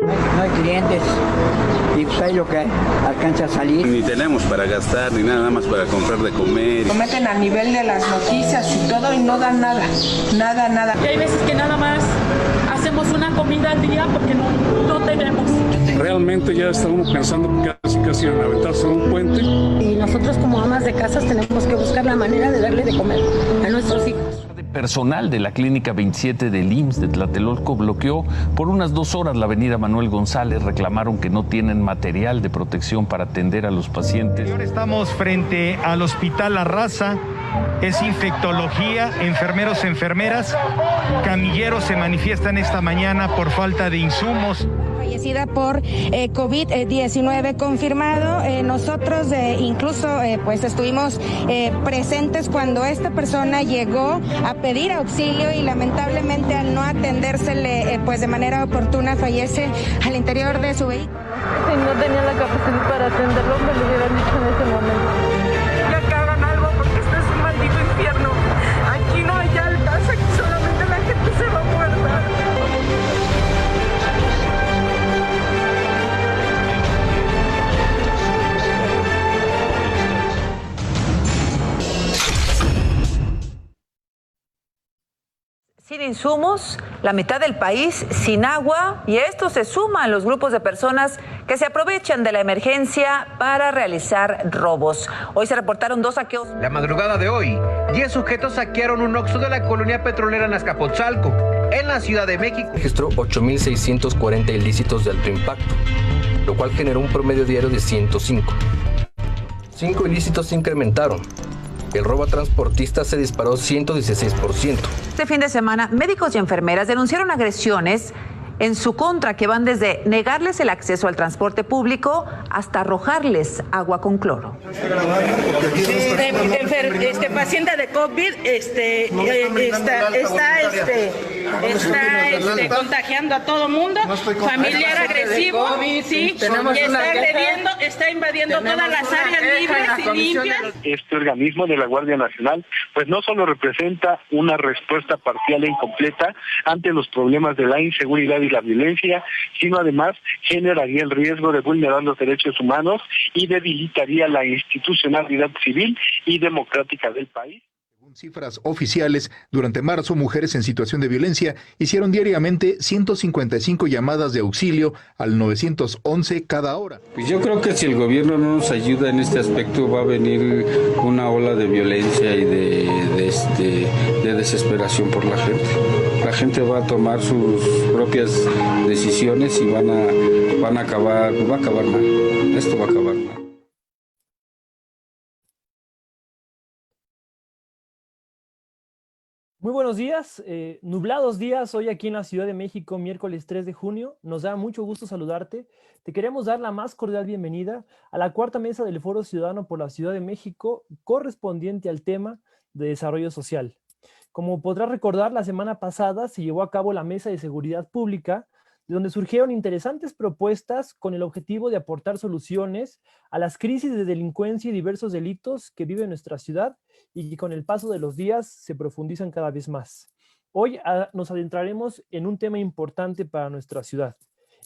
No hay clientes y pues ahí lo que alcanza a salir. Ni tenemos para gastar ni nada más para comprar de comer. Lo meten al nivel de las noticias y todo y no dan nada, nada. Y hay veces que nada más hacemos una comida al día porque no tenemos. Realmente ya estamos pensando casi en aventarse un puente. Y nosotros como amas de casas tenemos que buscar la manera de darle de comer a nuestros hijos. Personal de la Clínica 27 del IMSS de Tlatelolco bloqueó por unas 2 horas la avenida Manuel González. Reclamaron que no tienen material de protección para atender a los pacientes. Ahora estamos frente al Hospital La Raza, es infectología, enfermeros, enfermeras, camilleros se manifiestan esta mañana por falta de insumos. Fallecida por COVID-19 confirmado. Nosotros incluso pues estuvimos presentes cuando esta persona llegó a pedir auxilio y lamentablemente al no atendérsele pues de manera oportuna fallece al interior de su vehículo. Si no tenía la capacidad para atenderlo, me lo hubieran dicho en ese momento. Ya que hagan algo porque esto es un maldito infierno. Aquí no hay altas, aquí solamente la gente se va muerta. Sin insumos, la mitad del país sin agua, y a esto se suman los grupos de personas que se aprovechan de la emergencia para realizar robos. Hoy se reportaron 2 saqueos. La madrugada de hoy, 10 sujetos saquearon un Oxxo de la colonia petrolera en Azcapotzalco, en la Ciudad de México. Registró 8.640 ilícitos de alto impacto, lo cual generó un promedio diario de 105. 5 ilícitos se incrementaron. El robo a transportistas se disparó 116%. Este fin de semana, médicos y enfermeras denunciaron agresiones en su contra que van desde negarles el acceso al transporte público hasta arrojarles agua con cloro. Paciente de COVID está contagiando a todo mundo, familiar agresivo, sí, está agrediendo, está invadiendo todas las áreas libres y limpias. Este organismo de la Guardia Nacional pues no solo representa una respuesta parcial e incompleta ante los problemas de la inseguridad y la violencia, sino además generaría el riesgo de vulnerar los derechos humanos y debilitaría la institucionalidad civil y democrática del país. Según cifras oficiales, durante marzo, mujeres en situación de violencia hicieron diariamente 155 llamadas de auxilio al 911 cada hora. Pues yo creo que si el gobierno no nos ayuda en este aspecto va a venir una ola de violencia y de desesperación por la gente. La gente va a tomar sus propias decisiones y va a acabar mal. Esto va a acabar mal. Muy buenos días, nublados días hoy aquí en la Ciudad de México, miércoles 3 de junio. Nos da mucho gusto saludarte. Te queremos dar la más cordial bienvenida a la cuarta mesa del Foro Ciudadano por la Ciudad de México, correspondiente al tema de desarrollo social. Como podrás recordar, la semana pasada se llevó a cabo la Mesa de Seguridad Pública, de donde surgieron interesantes propuestas con el objetivo de aportar soluciones a las crisis de delincuencia y diversos delitos que vive nuestra ciudad y que con el paso de los días se profundizan cada vez más. Hoy nos adentraremos en un tema importante para nuestra ciudad,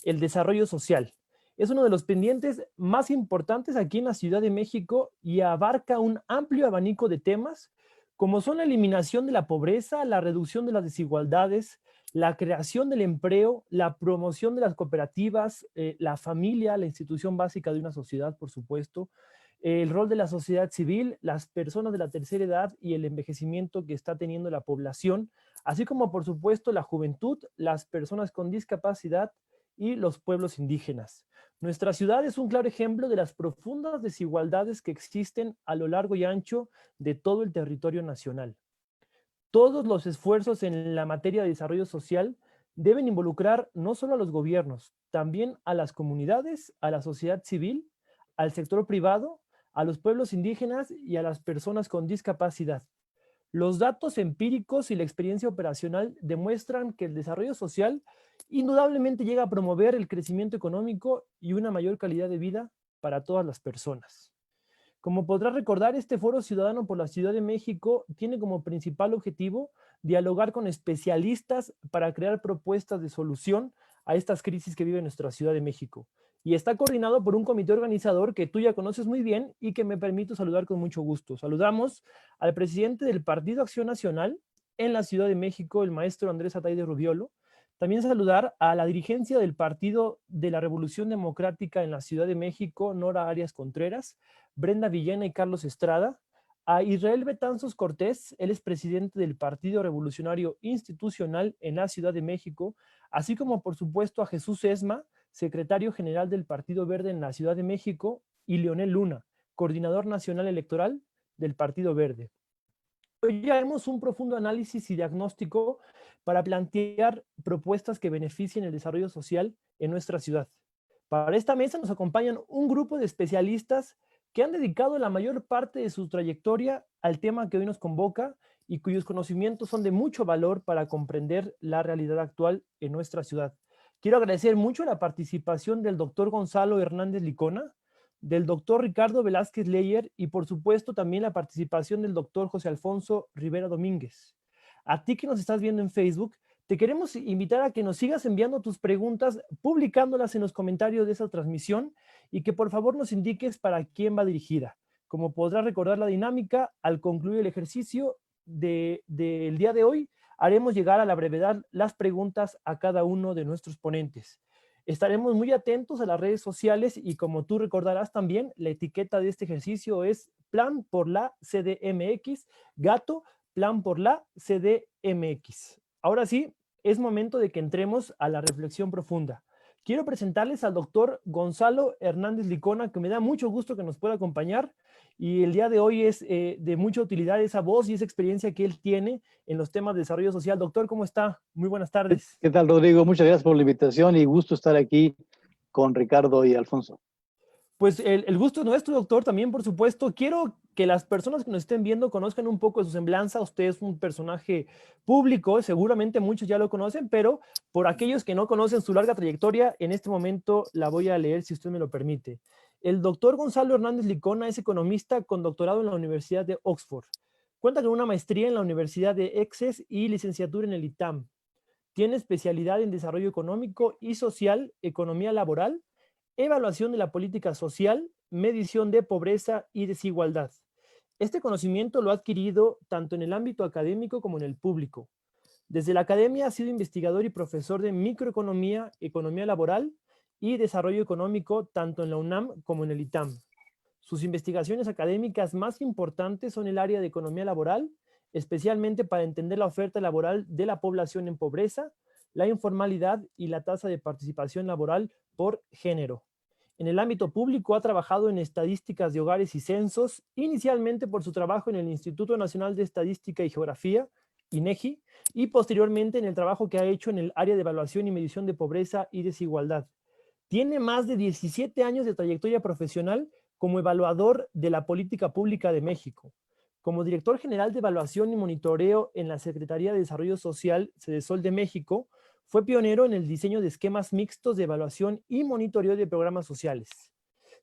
el desarrollo social. Es uno de los pendientes más importantes aquí en la Ciudad de México y abarca un amplio abanico de temas como son la eliminación de la pobreza, la reducción de las desigualdades, la creación del empleo, la promoción de las cooperativas, la familia, la institución básica de una sociedad, por supuesto, el rol de la sociedad civil, las personas de la tercera edad y el envejecimiento que está teniendo la población, así como, por supuesto, la juventud, las personas con discapacidad y los pueblos indígenas. Nuestra ciudad es un claro ejemplo de las profundas desigualdades que existen a lo largo y ancho de todo el territorio nacional. Todos los esfuerzos en la materia de desarrollo social deben involucrar no solo a los gobiernos, también a las comunidades, a la sociedad civil, al sector privado, a los pueblos indígenas y a las personas con discapacidad. Los datos empíricos y la experiencia operacional demuestran que el desarrollo social indudablemente llega a promover el crecimiento económico y una mayor calidad de vida para todas las personas. Como podrás recordar, este Foro Ciudadano por la Ciudad de México tiene como principal objetivo dialogar con especialistas para crear propuestas de solución a estas crisis que vive nuestra Ciudad de México. Y está coordinado por un comité organizador que tú ya conoces muy bien y que me permito saludar con mucho gusto. Saludamos al presidente del Partido Acción Nacional en la Ciudad de México, el maestro Andrés Ataide Rubiolo. También saludar a la dirigencia del Partido de la Revolución Democrática en la Ciudad de México, Nora Arias Contreras, Brenda Villena y Carlos Estrada. A Israel Betanzos Cortés, él es presidente del Partido Revolucionario Institucional en la Ciudad de México, así como por supuesto a Jesús Esma, secretario general del Partido Verde en la Ciudad de México, y Leonel Luna, coordinador nacional electoral del Partido Verde. Hoy haremos un profundo análisis y diagnóstico para plantear propuestas que beneficien el desarrollo social en nuestra ciudad. Para esta mesa nos acompañan un grupo de especialistas que han dedicado la mayor parte de su trayectoria al tema que hoy nos convoca y cuyos conocimientos son de mucho valor para comprender la realidad actual en nuestra ciudad. Quiero agradecer mucho la participación del doctor Gonzalo Hernández Licona, del doctor Ricardo Velázquez Leyer y por supuesto también la participación del doctor José Alfonso Rivera Domínguez. A ti que nos estás viendo en Facebook, te queremos invitar a que nos sigas enviando tus preguntas, publicándolas en los comentarios de esa transmisión y que por favor nos indiques para quién va dirigida. Como podrás recordar la dinámica, al concluir el ejercicio del día de hoy, haremos llegar a la brevedad las preguntas a cada uno de nuestros ponentes. Estaremos muy atentos a las redes sociales y como tú recordarás también, la etiqueta de este ejercicio es Plan por la CDMX, gato, Plan por la CDMX. Ahora sí, es momento de que entremos a la reflexión profunda. Quiero presentarles al doctor Gonzalo Hernández Licona, que me da mucho gusto que nos pueda acompañar. Y el día de hoy es de mucha utilidad esa voz y esa experiencia que él tiene en los temas de desarrollo social. Doctor, ¿cómo está? Muy buenas tardes. ¿Qué tal, Rodrigo? Muchas gracias por la invitación y gusto estar aquí con Ricardo y Alfonso. Pues el gusto es nuestro, doctor, también por supuesto. Quiero que las personas que nos estén viendo conozcan un poco de su semblanza. Usted es un personaje público, seguramente muchos ya lo conocen, pero por aquellos que no conocen su larga trayectoria, en este momento la voy a leer si usted me lo permite. El doctor Gonzalo Hernández Licona es economista con doctorado en la Universidad de Oxford. Cuenta con una maestría en la Universidad de Essex y licenciatura en el ITAM. Tiene especialidad en desarrollo económico y social, economía laboral, evaluación de la política social, medición de pobreza y desigualdad. Este conocimiento lo ha adquirido tanto en el ámbito académico como en el público. Desde la academia ha sido investigador y profesor de microeconomía, economía laboral y desarrollo económico tanto en la UNAM como en el ITAM. Sus investigaciones académicas más importantes son el área de economía laboral, especialmente para entender la oferta laboral de la población en pobreza, la informalidad y la tasa de participación laboral por género. En el ámbito público ha trabajado en estadísticas de hogares y censos, inicialmente por su trabajo en el Instituto Nacional de Estadística y Geografía, INEGI, y posteriormente en el trabajo que ha hecho en el área de evaluación y medición de pobreza y desigualdad. Tiene más de 17 años de trayectoria profesional como evaluador de la política pública de México. Como director general de evaluación y monitoreo en la Secretaría de Desarrollo Social, Cedesol de México, fue pionero en el diseño de esquemas mixtos de evaluación y monitoreo de programas sociales.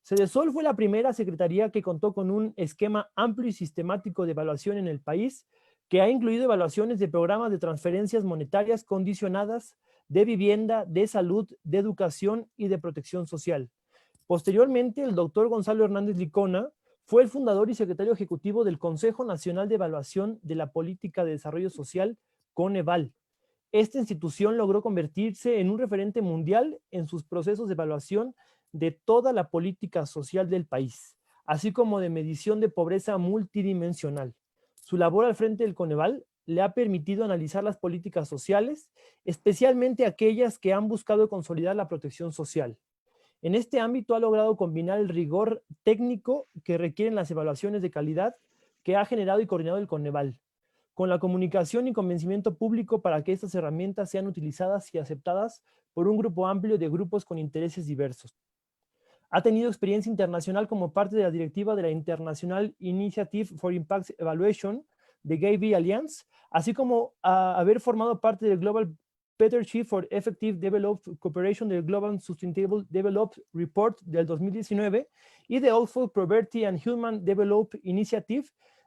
Cedesol fue la primera secretaría que contó con un esquema amplio y sistemático de evaluación en el país, que ha incluido evaluaciones de programas de transferencias monetarias condicionadas, de vivienda, de salud, de educación y de protección social. Posteriormente, el doctor Gonzalo Hernández Licona fue el fundador y secretario ejecutivo del Consejo Nacional de Evaluación de la Política de Desarrollo Social, Coneval. Esta institución logró convertirse en un referente mundial en sus procesos de evaluación de toda la política social del país, así como de medición de pobreza multidimensional. Su labor al frente del Coneval le ha permitido analizar las políticas sociales, especialmente aquellas que han buscado consolidar la protección social. En este ámbito ha logrado combinar el rigor técnico que requieren las evaluaciones de calidad que ha generado y coordinado el Coneval, con la comunicación y convencimiento público para que estas herramientas sean utilizadas y aceptadas por un grupo amplio de grupos con intereses diversos. Ha tenido experiencia internacional como parte de la directiva de la International Initiative for Impact Evaluation de Gavi Alliance, así como haber formado parte del Global Partnership for Effective Development Cooperation del Global Sustainable Development Report del 2019 y de Oxford Poverty and Human Development Initiative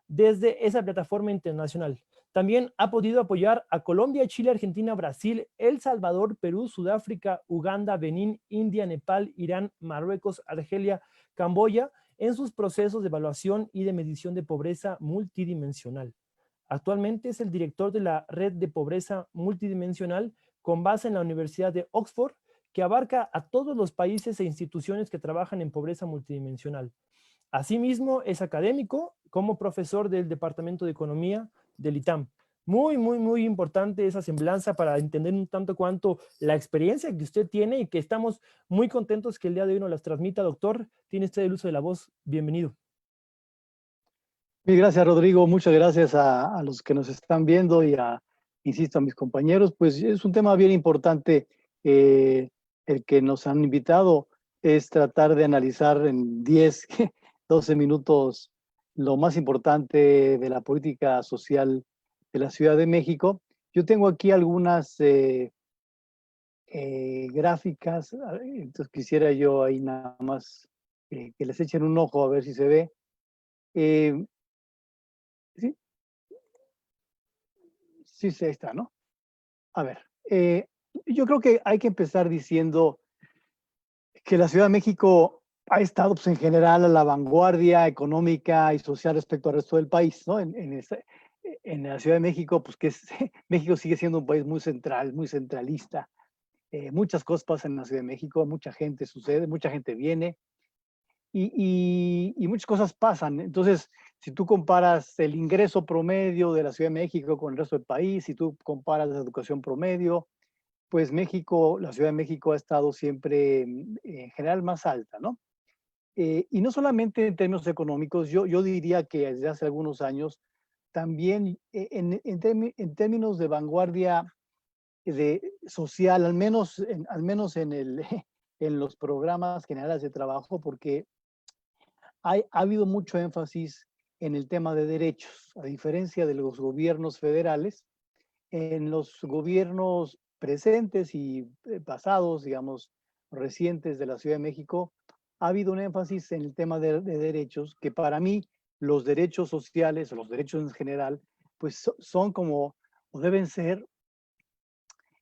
desde esa plataforma internacional. También ha podido apoyar a Colombia, Chile, Argentina, Brasil, El Salvador, Perú, Sudáfrica, Uganda, Benín, India, Nepal, Irán, Marruecos, Argelia, Camboya en sus procesos de evaluación y de medición de pobreza multidimensional. Actualmente es el director de la Red de Pobreza Multidimensional con base en la Universidad de Oxford, que abarca a todos los países e instituciones que trabajan en pobreza multidimensional. Asimismo, es académico como profesor del Departamento de Economía del ITAM. Muy importante esa semblanza para entender un tanto cuanto la experiencia que usted tiene y que estamos muy contentos que el día de hoy nos las transmita. Doctor, tiene usted el uso de la voz. Bienvenido. Muy gracias, Rodrigo. Muchas gracias a los que nos están viendo y insisto, a mis compañeros. Pues es un tema bien importante el que nos han invitado. Es tratar de analizar en 10, 12 minutos lo más importante de la política social de la Ciudad de México. Yo tengo aquí algunas gráficas, entonces quisiera yo ahí nada más que les echen un ojo a ver si se ve. ¿Sí? Sí, ahí está, ¿no? A ver, yo creo que hay que empezar diciendo que la Ciudad de México ha estado pues, en general a la vanguardia económica y social respecto al resto del país, ¿no? En la Ciudad de México, pues México sigue siendo un país muy central, muy centralista. Muchas cosas pasan en la Ciudad de México, mucha gente sucede, mucha gente viene y muchas cosas pasan. Entonces, si tú comparas el ingreso promedio de la Ciudad de México con el resto del país, si tú comparas la educación promedio, pues México, la Ciudad de México ha estado siempre en general más alta, ¿no? Y no solamente en términos económicos, yo diría que desde hace algunos años también en términos de vanguardia social, al menos en los programas generales de trabajo, porque ha habido mucho énfasis en el tema de derechos, a diferencia de los gobiernos federales. En los gobiernos presentes y pasados, digamos, recientes de la Ciudad de México, ha habido un énfasis en el tema de derechos, que para mí los derechos sociales, o los derechos en general, pues son como, o deben ser,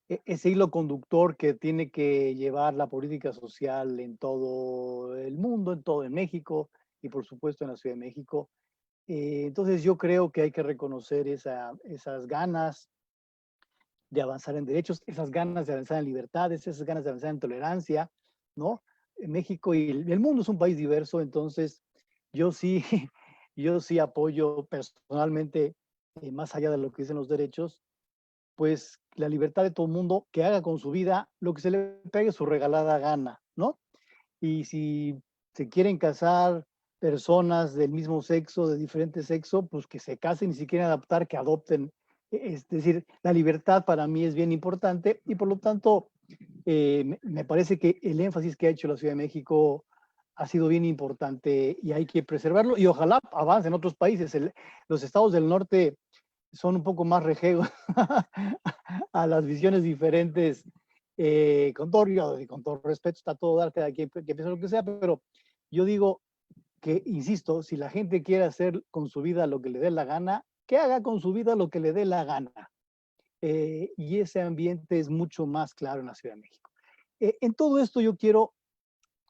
ese hilo conductor que tiene que llevar la política social en todo el mundo, en México y por supuesto en la Ciudad de México. Entonces yo creo que hay que reconocer esas ganas de avanzar en derechos, esas ganas de avanzar en libertades, esas ganas de avanzar en tolerancia, ¿no? México y el mundo es un país diverso, entonces yo sí apoyo personalmente, más allá de lo que dicen los derechos, pues la libertad de todo el mundo, que haga con su vida lo que se le pegue su regalada gana, ¿no? Y si se quieren casar personas del mismo sexo, de diferente sexo, pues que se casen, y si quieren adoptar, que adopten. Es decir, la libertad para mí es bien importante y por lo tanto me parece que el énfasis que ha hecho la Ciudad de México ha sido bien importante y hay que preservarlo y ojalá avance en otros países. Los estados del norte son un poco más rejegos a las visiones diferentes, con todo respeto, está todo dar cada quien que piense lo que sea, pero yo digo que, insisto, si la gente quiere hacer con su vida lo que le dé la gana, que haga con su vida lo que le dé la gana. Y ese ambiente es mucho más claro en la Ciudad de México. En todo esto yo quiero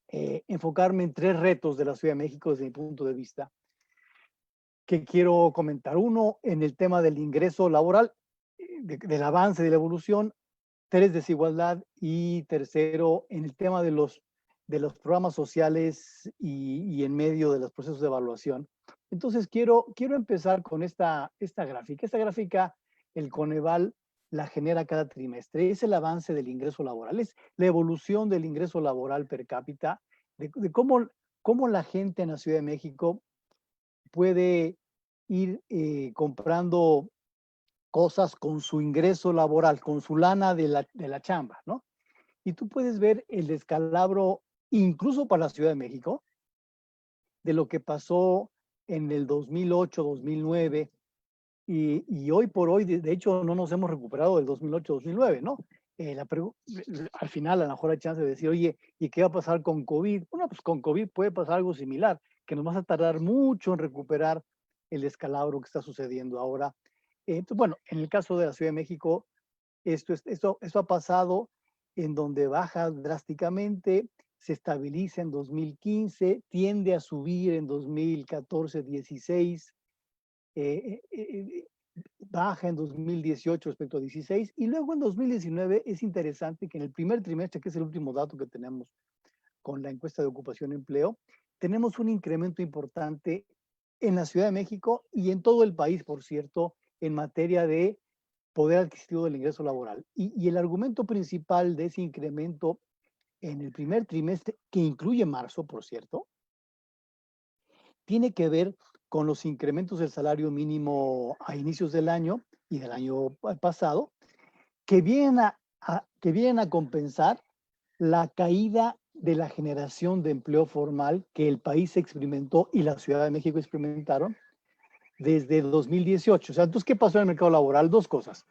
enfocarme en 3 retos de la Ciudad de México desde mi punto de vista, que quiero comentar. Uno, en el tema del ingreso laboral, del avance, de la evolución. 3, desigualdad. Y tercero, en el tema de los programas sociales y en medio de los procesos de evaluación. Entonces quiero empezar con esta gráfica. Esta gráfica, el Coneval la genera cada trimestre. Es el avance del ingreso laboral, es la evolución del ingreso laboral per cápita, de cómo la gente en la Ciudad de México puede ir comprando cosas con su ingreso laboral, con su lana de la chamba, ¿no? Y tú puedes ver el descalabro, incluso para la Ciudad de México, de lo que pasó en el 2008, 2009, y hoy por hoy, de hecho, no nos hemos recuperado del 2008, 2009, ¿no? Al final, a lo mejor hay chance de decir, oye, ¿y qué va a pasar con COVID? Bueno, pues con COVID puede pasar algo similar, que nos va a tardar mucho en recuperar el descalabro que está sucediendo ahora Entonces, bueno, en el caso de la Ciudad de México, esto ha pasado en donde baja drásticamente, se estabiliza en 2015, tiende a subir en 2014, 16, baja en 2018 respecto a 16, y luego en 2019 es interesante que en el primer trimestre, que es el último dato que tenemos con la encuesta de ocupación y empleo, tenemos un incremento importante en la Ciudad de México y en todo el país, por cierto, en materia de poder adquisitivo del ingreso laboral. Y el argumento principal de ese incremento en el primer trimestre, que incluye marzo, por cierto, tiene que ver con los incrementos del salario mínimo a inicios del año y del año pasado, que vienen a compensar la caída de la generación de empleo formal que el país experimentó y la Ciudad de México experimentaron desde 2018. O sea, entonces, ¿qué pasó en el mercado laboral? Dos cosas.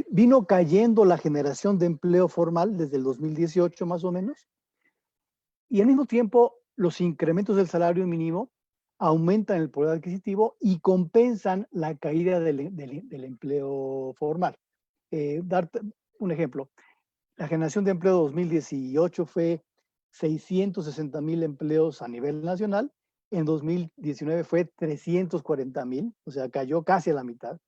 Vino cayendo la generación de empleo formal desde el 2018 más o menos, y al mismo tiempo los incrementos del salario mínimo aumentan el poder adquisitivo y compensan la caída del empleo formal. Darte un ejemplo, la generación de empleo 2018 fue 660,000 empleos a nivel nacional, en 2019 fue 340,000, o sea, cayó casi a la mitad.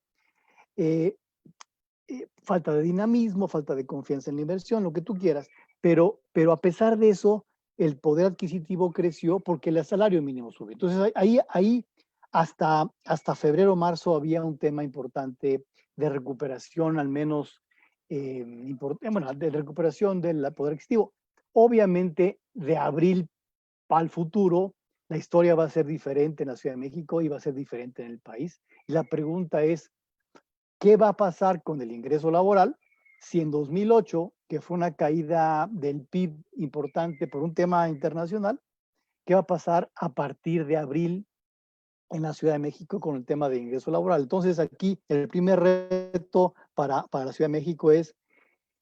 Falta de dinamismo, falta de confianza en la inversión, lo que tú quieras, pero a pesar de eso, el poder adquisitivo creció porque el salario mínimo subió. Entonces, ahí hasta febrero, marzo había un tema importante de recuperación, al menos, de recuperación del poder adquisitivo. Obviamente, de abril para el futuro, la historia va a ser diferente en la Ciudad de México y va a ser diferente en el país. Y la pregunta es, ¿qué va a pasar con el ingreso laboral si en 2008, que fue una caída del PIB importante por un tema internacional, qué va a pasar a partir de abril en la Ciudad de México con el tema de ingreso laboral? Entonces, aquí el primer reto para la Ciudad de México es,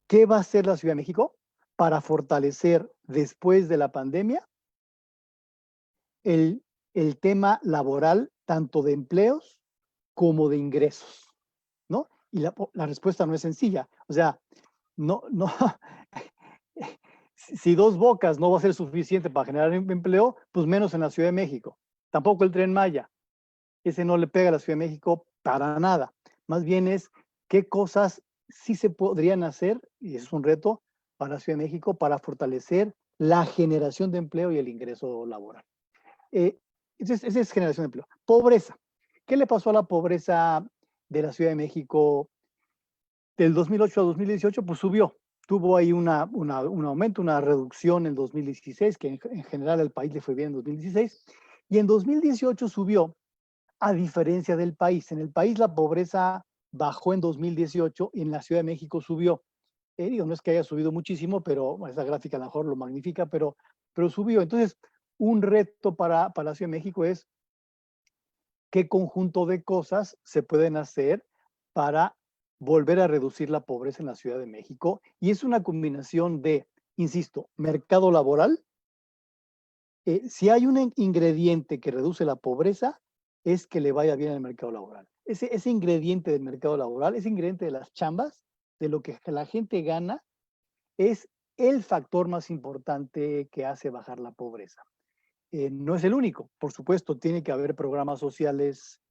¿qué va a hacer la Ciudad de México para fortalecer después de la pandemia el tema laboral, tanto de empleos como de ingresos? ¿No? Y la respuesta no es sencilla. O sea, no, si Dos Bocas no va a ser suficiente para generar empleo, pues menos en la Ciudad de México. Tampoco el Tren Maya. Ese no le pega a la Ciudad de México para nada. Más bien es qué cosas sí se podrían hacer, y es un reto para la Ciudad de México, para fortalecer la generación de empleo y el ingreso laboral. Esa es generación de empleo. Pobreza. ¿Qué le pasó a la pobreza de la Ciudad de México del 2008 a 2018? Pues subió. Tuvo ahí un aumento, una reducción en 2016, que en general al país le fue bien en 2016, y en 2018 subió, a diferencia del país. En el país la pobreza bajó en 2018 y en la Ciudad de México subió. Digo, no es que haya subido muchísimo, pero esa gráfica a lo mejor lo magnifica, pero subió. Entonces, un reto para la Ciudad de México es qué conjunto de cosas se pueden hacer para volver a reducir la pobreza en la Ciudad de México. Y es una combinación de, insisto, mercado laboral. Si hay un ingrediente que reduce la pobreza, es que le vaya bien al mercado laboral. Ese ingrediente del mercado laboral, ese ingrediente de las chambas, de lo que la gente gana, es el factor más importante que hace bajar la pobreza. No es el único, por supuesto, tiene que haber programas sociales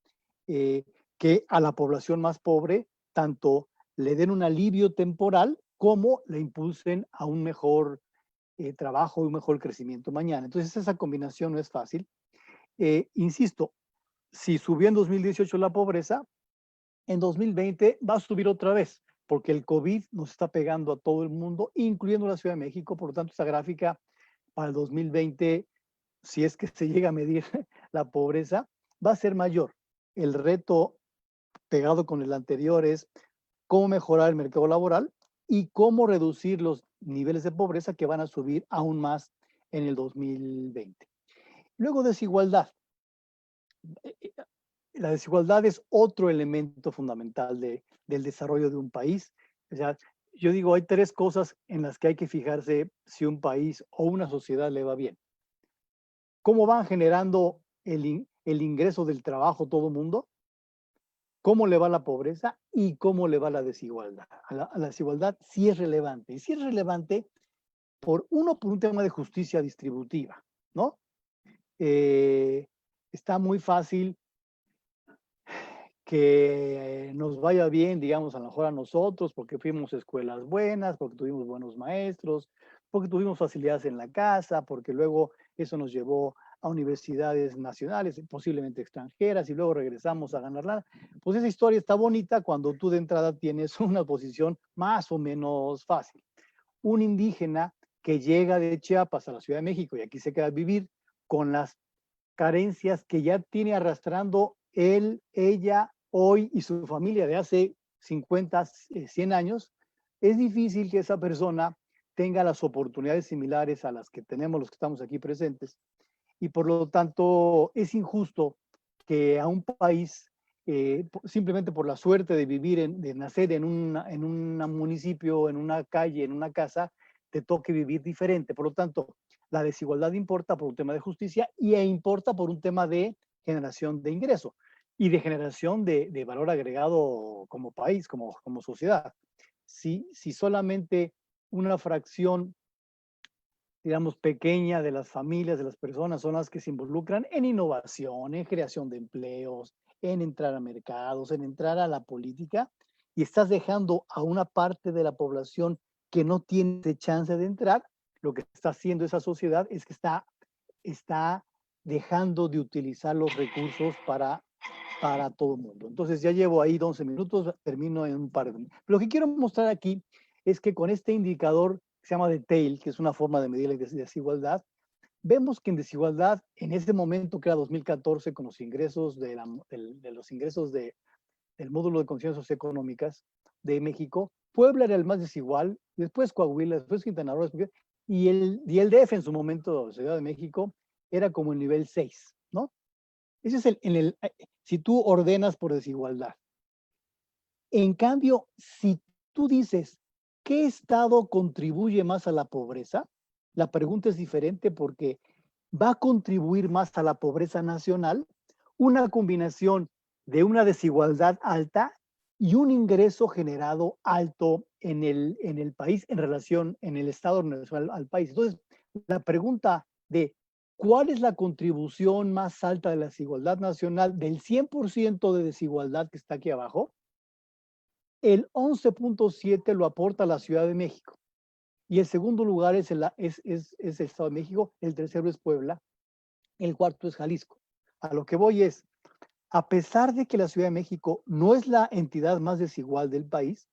que a la población más pobre tanto le den un alivio temporal como le impulsen a un mejor trabajo y un mejor crecimiento mañana. Entonces esa combinación no es fácil. Insisto, si subió en 2018 la pobreza, en 2020 va a subir otra vez, porque el COVID nos está pegando a todo el mundo, incluyendo la Ciudad de México. Por lo tanto, esa gráfica para el 2020, si es que se llega a medir la pobreza, va a ser mayor. El reto pegado con el anterior es cómo mejorar el mercado laboral y cómo reducir los niveles de pobreza que van a subir aún más en el 2020. Luego, desigualdad. La desigualdad es otro elemento fundamental del desarrollo de un país. O sea, yo digo, hay tres cosas en las que hay que fijarse si un país o una sociedad le va bien. ¿Cómo van generando el ingreso del trabajo todo el mundo? cómo le va la pobreza y cómo le va la desigualdad. A la desigualdad sí es relevante. Y sí es relevante por un tema de justicia distributiva, ¿no? Está muy fácil que nos vaya bien, digamos, a lo mejor a nosotros, porque fuimos a escuelas buenas, porque tuvimos buenos maestros, porque tuvimos facilidades en la casa, porque luego eso nos llevó a universidades nacionales, posiblemente extranjeras, y luego regresamos a ganar lana. Pues esa historia está bonita cuando tú de entrada tienes una posición más o menos fácil. Un indígena que llega de Chiapas a la Ciudad de México y aquí se queda a vivir con las carencias que ya tiene arrastrando él, ella, hoy y su familia de hace 50, 100 años, es difícil que esa persona tenga las oportunidades similares a las que tenemos los que estamos aquí presentes. Y por lo tanto es injusto que a un país, simplemente por la suerte de vivir, de nacer en un municipio, en una calle, en una casa, te toque vivir diferente. Por lo tanto, la desigualdad importa por un tema de justicia y importa por un tema de generación de ingreso y de generación de valor agregado como país, como sociedad. Si solamente una fracción, digamos, pequeña de las familias, de las personas, son las que se involucran en innovación, en creación de empleos, en entrar a mercados, en entrar a la política, y estás dejando a una parte de la población que no tiene chance de entrar, lo que está haciendo esa sociedad es que está dejando de utilizar los recursos para todo el mundo. Entonces ya llevo ahí 11 minutos, termino en un par de minutos. Lo que quiero mostrar aquí es que con este indicador que se llama The Tail, que es una forma de medir la desigualdad, vemos que en desigualdad, en este momento que era 2014, con los ingresos del módulo de condiciones socioeconómicas de México, Puebla era el más desigual, después Coahuila, después Quintana Roo, y el DF en su momento, Ciudad de México, era como el nivel 6, ¿no? Ese es si tú ordenas por desigualdad. En cambio, si tú dices, ¿qué estado contribuye más a la pobreza? La pregunta es diferente porque va a contribuir más a la pobreza nacional una combinación de una desigualdad alta y un ingreso generado alto en el país en el estado nacional al país. Entonces, la pregunta de ¿cuál es la contribución más alta de la desigualdad nacional del 100% de desigualdad que está aquí abajo? El 11.7 lo aporta la Ciudad de México. Y el segundo lugar es el Estado de México, el tercero es Puebla, el cuarto es Jalisco. A lo que voy es, a pesar de que la Ciudad de México no es la entidad más desigual del país,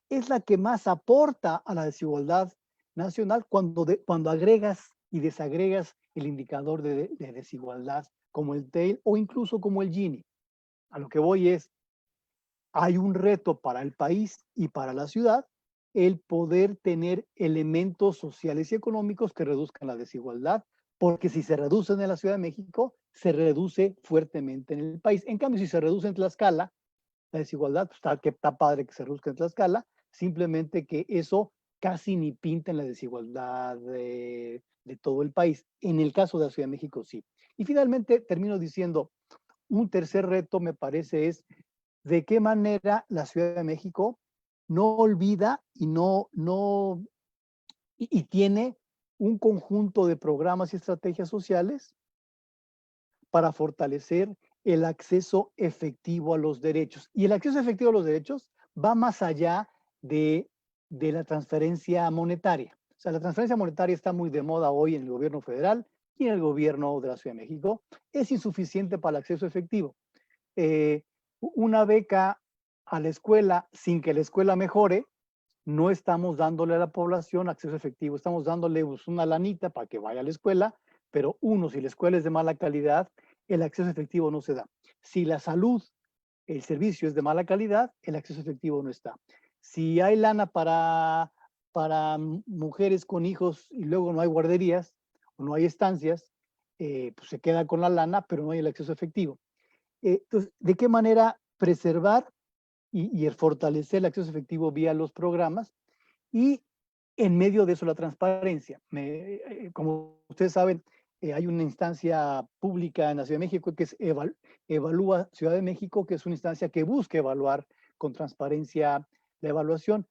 es la que más aporta a la desigualdad nacional cuando agregas y desagregas el indicador de desigualdad como el TAIL o incluso como el Gini. A lo que voy es, hay un reto para el país y para la ciudad el poder tener elementos sociales y económicos que reduzcan la desigualdad, porque si se reducen en la Ciudad de México, se reduce fuertemente en el país. En cambio, si se reduce en Tlaxcala, la desigualdad, pues está padre que se reduzca en Tlaxcala, simplemente que eso casi ni pinta en la desigualdad de todo el país. En el caso de la Ciudad de México, sí. Y finalmente termino diciendo, un tercer reto me parece es de qué manera la Ciudad de México no olvida y tiene un conjunto de programas y estrategias sociales para fortalecer el acceso efectivo a los derechos. Y el acceso efectivo a los derechos va más allá de la transferencia monetaria. O sea, la transferencia monetaria está muy de moda hoy en el gobierno federal y en el gobierno de la Ciudad de México. Es insuficiente para el acceso efectivo. Una beca a la escuela sin que la escuela mejore, no estamos dándole a la población acceso efectivo. Estamos dándole una lanita para que vaya a la escuela, pero si la escuela es de mala calidad, el acceso efectivo no se da. Si la salud, el servicio es de mala calidad, el acceso efectivo no está. Si hay lana para mujeres con hijos y luego no hay guarderías o no hay estancias, pues se queda con la lana, pero no hay el acceso efectivo. Entonces, ¿de qué manera preservar y fortalecer el acceso efectivo vía los programas? Y en medio de eso la transparencia. Como ustedes saben, hay una instancia pública en la Ciudad de México que es Evalúa Ciudad de México, que es una instancia que busca evaluar con transparencia la evaluación.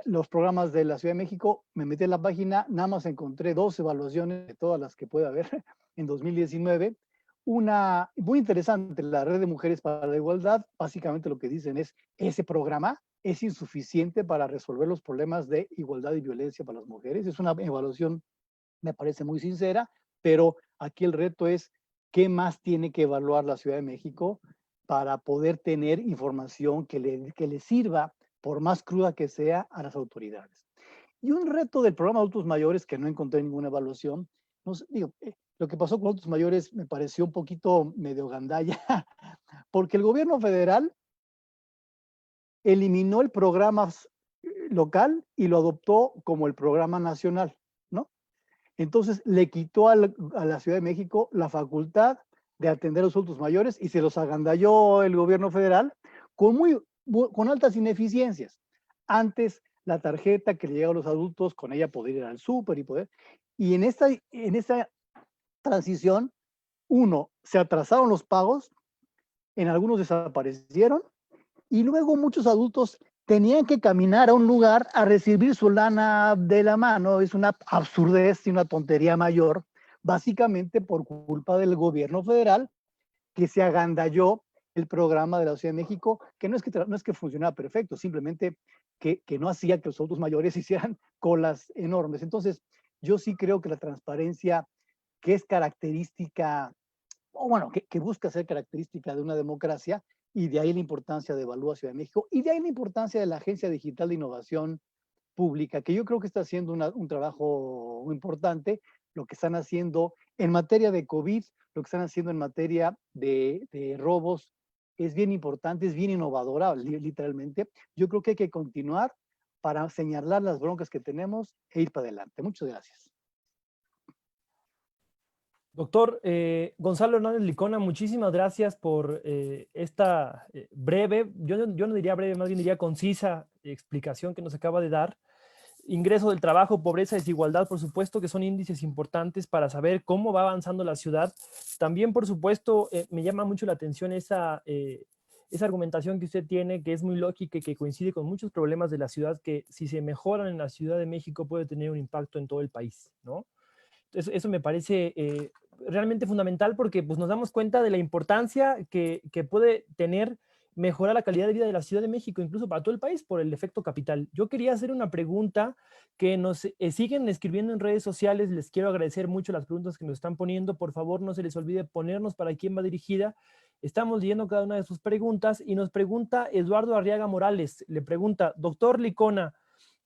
Los programas de la Ciudad de México, me metí en la página, nada más encontré 2 evaluaciones de todas las que puede haber en 2019. Una muy interesante, la Red de Mujeres para la Igualdad, básicamente lo que dicen es, ese programa es insuficiente para resolver los problemas de igualdad y violencia para las mujeres. Es una evaluación, me parece muy sincera, pero aquí el reto es, ¿qué más tiene que evaluar la Ciudad de México para poder tener información que le sirva, por más cruda que sea, a las autoridades? Y un reto del programa de adultos mayores que no encontré ninguna evaluación, no sé, digo, lo que pasó con adultos mayores me pareció un poquito medio gandalla, porque el gobierno federal eliminó el programa local y lo adoptó como el programa nacional, ¿no? Entonces le quitó a la Ciudad de México la facultad de atender a los adultos mayores y se los agandalló el gobierno federal con altas ineficiencias. Antes, la tarjeta que le llega a los adultos, con ella poder ir al súper y en esta transición, se atrasaron los pagos, en algunos desaparecieron, y luego muchos adultos tenían que caminar a un lugar a recibir su lana de la mano. Es una absurdez y una tontería mayor, básicamente por culpa del gobierno federal, que se agandalló el programa de la Ciudad de México, que no es que funcionaba perfecto, simplemente que no hacía que los adultos mayores hicieran colas enormes. Entonces, yo sí creo que la transparencia, que es característica, o bueno, que busca ser característica de una democracia, y de ahí la importancia de Evalúa Ciudad de México, y de ahí la importancia de la Agencia Digital de Innovación Pública, que yo creo que está haciendo un trabajo muy importante, lo que están haciendo en materia de COVID, lo que están haciendo en materia de robos, es bien importante, es bien innovadora, literalmente. Yo creo que hay que continuar para señalar las broncas que tenemos e ir para adelante. Muchas gracias. Doctor Gonzalo Hernández Licona, muchísimas gracias por esta breve, yo no diría breve, más bien diría concisa explicación que nos acaba de dar. Ingreso del trabajo, pobreza, desigualdad, por supuesto que son índices importantes para saber cómo va avanzando la ciudad. También, por supuesto, me llama mucho la atención esa argumentación que usted tiene, que es muy lógica y que coincide con muchos problemas de la ciudad, que si se mejoran en la Ciudad de México puede tener un impacto en todo el país, ¿no? Eso me parece realmente fundamental, porque pues, nos damos cuenta de la importancia que puede tener mejorar la calidad de vida de la Ciudad de México, incluso para todo el país, por el efecto capital. Yo quería hacer una pregunta que nos siguen escribiendo en redes sociales. Les quiero agradecer mucho las preguntas que nos están poniendo. Por favor, no se les olvide ponernos para quién va dirigida. Estamos leyendo cada una de sus preguntas y nos pregunta Eduardo Arriaga Morales. Le pregunta, doctor Licona,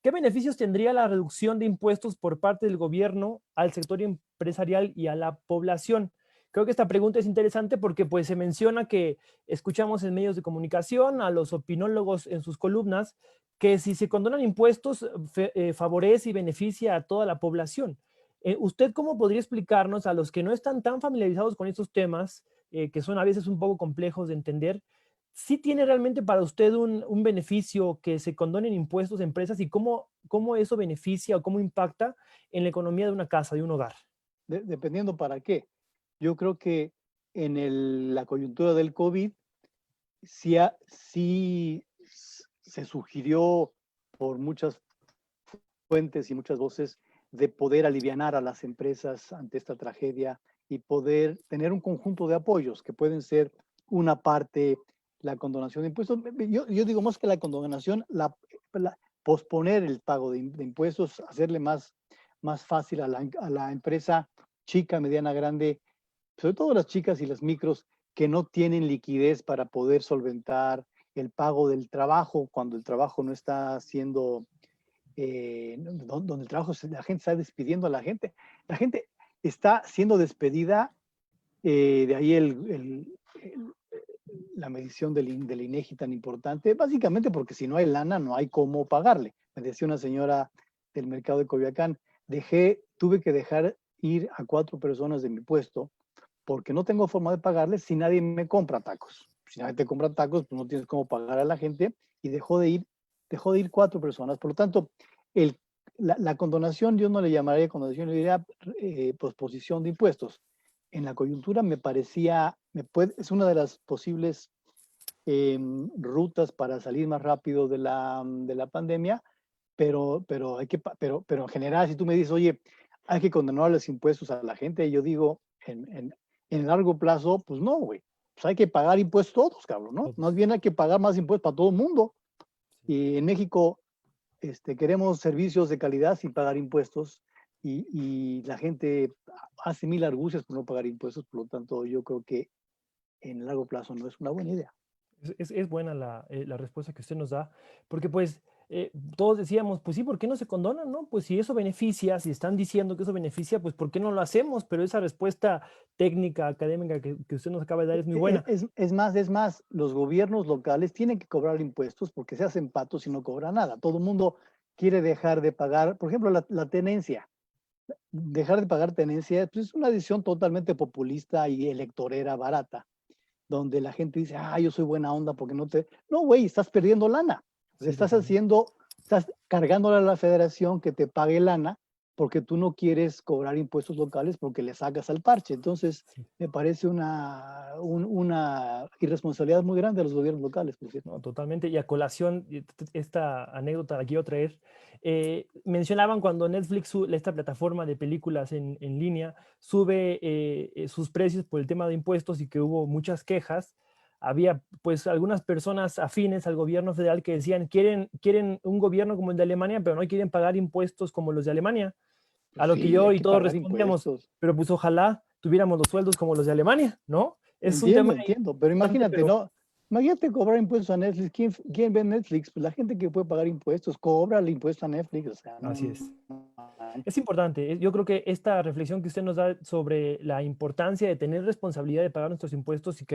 ¿qué beneficios tendría la reducción de impuestos por parte del gobierno al sector empresarial y a la población? Creo que esta pregunta es interesante porque pues, se menciona que escuchamos en medios de comunicación a los opinólogos en sus columnas que si se condonan impuestos favorece y beneficia a toda la población. ¿Usted cómo podría explicarnos a los que no están tan familiarizados con estos temas, que son a veces un poco complejos de entender, ¿sí tiene realmente para usted un beneficio que se condonen impuestos a empresas y cómo eso beneficia o cómo impacta en la economía de una casa, de un hogar? Dependiendo para qué. Yo creo que en la coyuntura del COVID sí se sugirió por muchas fuentes y muchas voces de poder alivianar a las empresas ante esta tragedia y poder tener un conjunto de apoyos que pueden ser una parte la condonación de impuestos. Yo digo más que la condonación, posponer el pago de impuestos, hacerle más fácil a la empresa chica, mediana, grande, sobre todo las chicas y las micros que no tienen liquidez para poder solventar el pago del trabajo cuando el trabajo no está siendo, donde el trabajo, la gente está despidiendo a la gente está siendo despedida, de ahí la medición del INEGI tan importante, básicamente porque si no hay lana no hay cómo pagarle. Me decía una señora del mercado de Coyoacán, tuve que dejar ir a 4 personas de mi puesto porque no tengo forma de pagarles si nadie me compra tacos. Si nadie te compra tacos, pues no tienes cómo pagar a la gente, y dejó de ir 4 personas. Por lo tanto, la condonación, yo no le llamaría condonación, le diría posposición de impuestos. en la coyuntura me parecía, es una de las posibles rutas para salir más rápido de la pandemia, pero en general, si tú me dices, oye, hay que condenar los impuestos a la gente, yo digo, en largo plazo, pues no, güey. Pues hay que pagar impuestos todos, cabrón, ¿no? Más bien hay que pagar más impuestos para todo el mundo. Y en México queremos servicios de calidad sin pagar impuestos y la gente hace mil argucias por no pagar impuestos, por lo tanto yo creo que en largo plazo no es una buena idea. Es buena la respuesta que usted nos da, porque pues todos decíamos, pues sí, ¿por qué no se condonan, no? Pues si eso beneficia, si están diciendo que eso beneficia, pues ¿por qué no lo hacemos? Pero esa respuesta técnica, académica que usted nos acaba de dar es muy buena. Es más, los gobiernos locales tienen que cobrar impuestos porque se hacen patos y no cobran nada. Todo el mundo quiere dejar de pagar, por ejemplo, la tenencia. Dejar de pagar tenencia pues, es una decisión totalmente populista y electorera barata, donde la gente dice, yo soy buena onda porque no te... No, güey, estás perdiendo lana. Sí, estás cargándole a la federación que te pague lana porque tú no quieres cobrar impuestos locales porque le sacas al parche. Entonces, me parece una irresponsabilidad muy grande de los gobiernos locales, por cierto. No, totalmente. Y a colación, esta anécdota la quiero traer. Mencionaban cuando Netflix, esta plataforma de películas en línea, sube sus precios por el tema de impuestos y que hubo muchas quejas. Había pues algunas personas afines al gobierno federal que decían quieren un gobierno como el de Alemania, pero no quieren pagar impuestos como los de Alemania. A lo que yo y todos respondíamos, pero pues ojalá tuviéramos los sueldos como los de Alemania, ¿no? Es un tema. Entiendo, pero imagínate, ¿no? Imagínate cobrar impuestos a Netflix. ¿Quién ve Netflix? Pues la gente que puede pagar impuestos, cobra el impuesto a Netflix. O sea, así es. Es importante. Yo creo que esta reflexión que usted nos da sobre la importancia de tener responsabilidad de pagar nuestros impuestos, si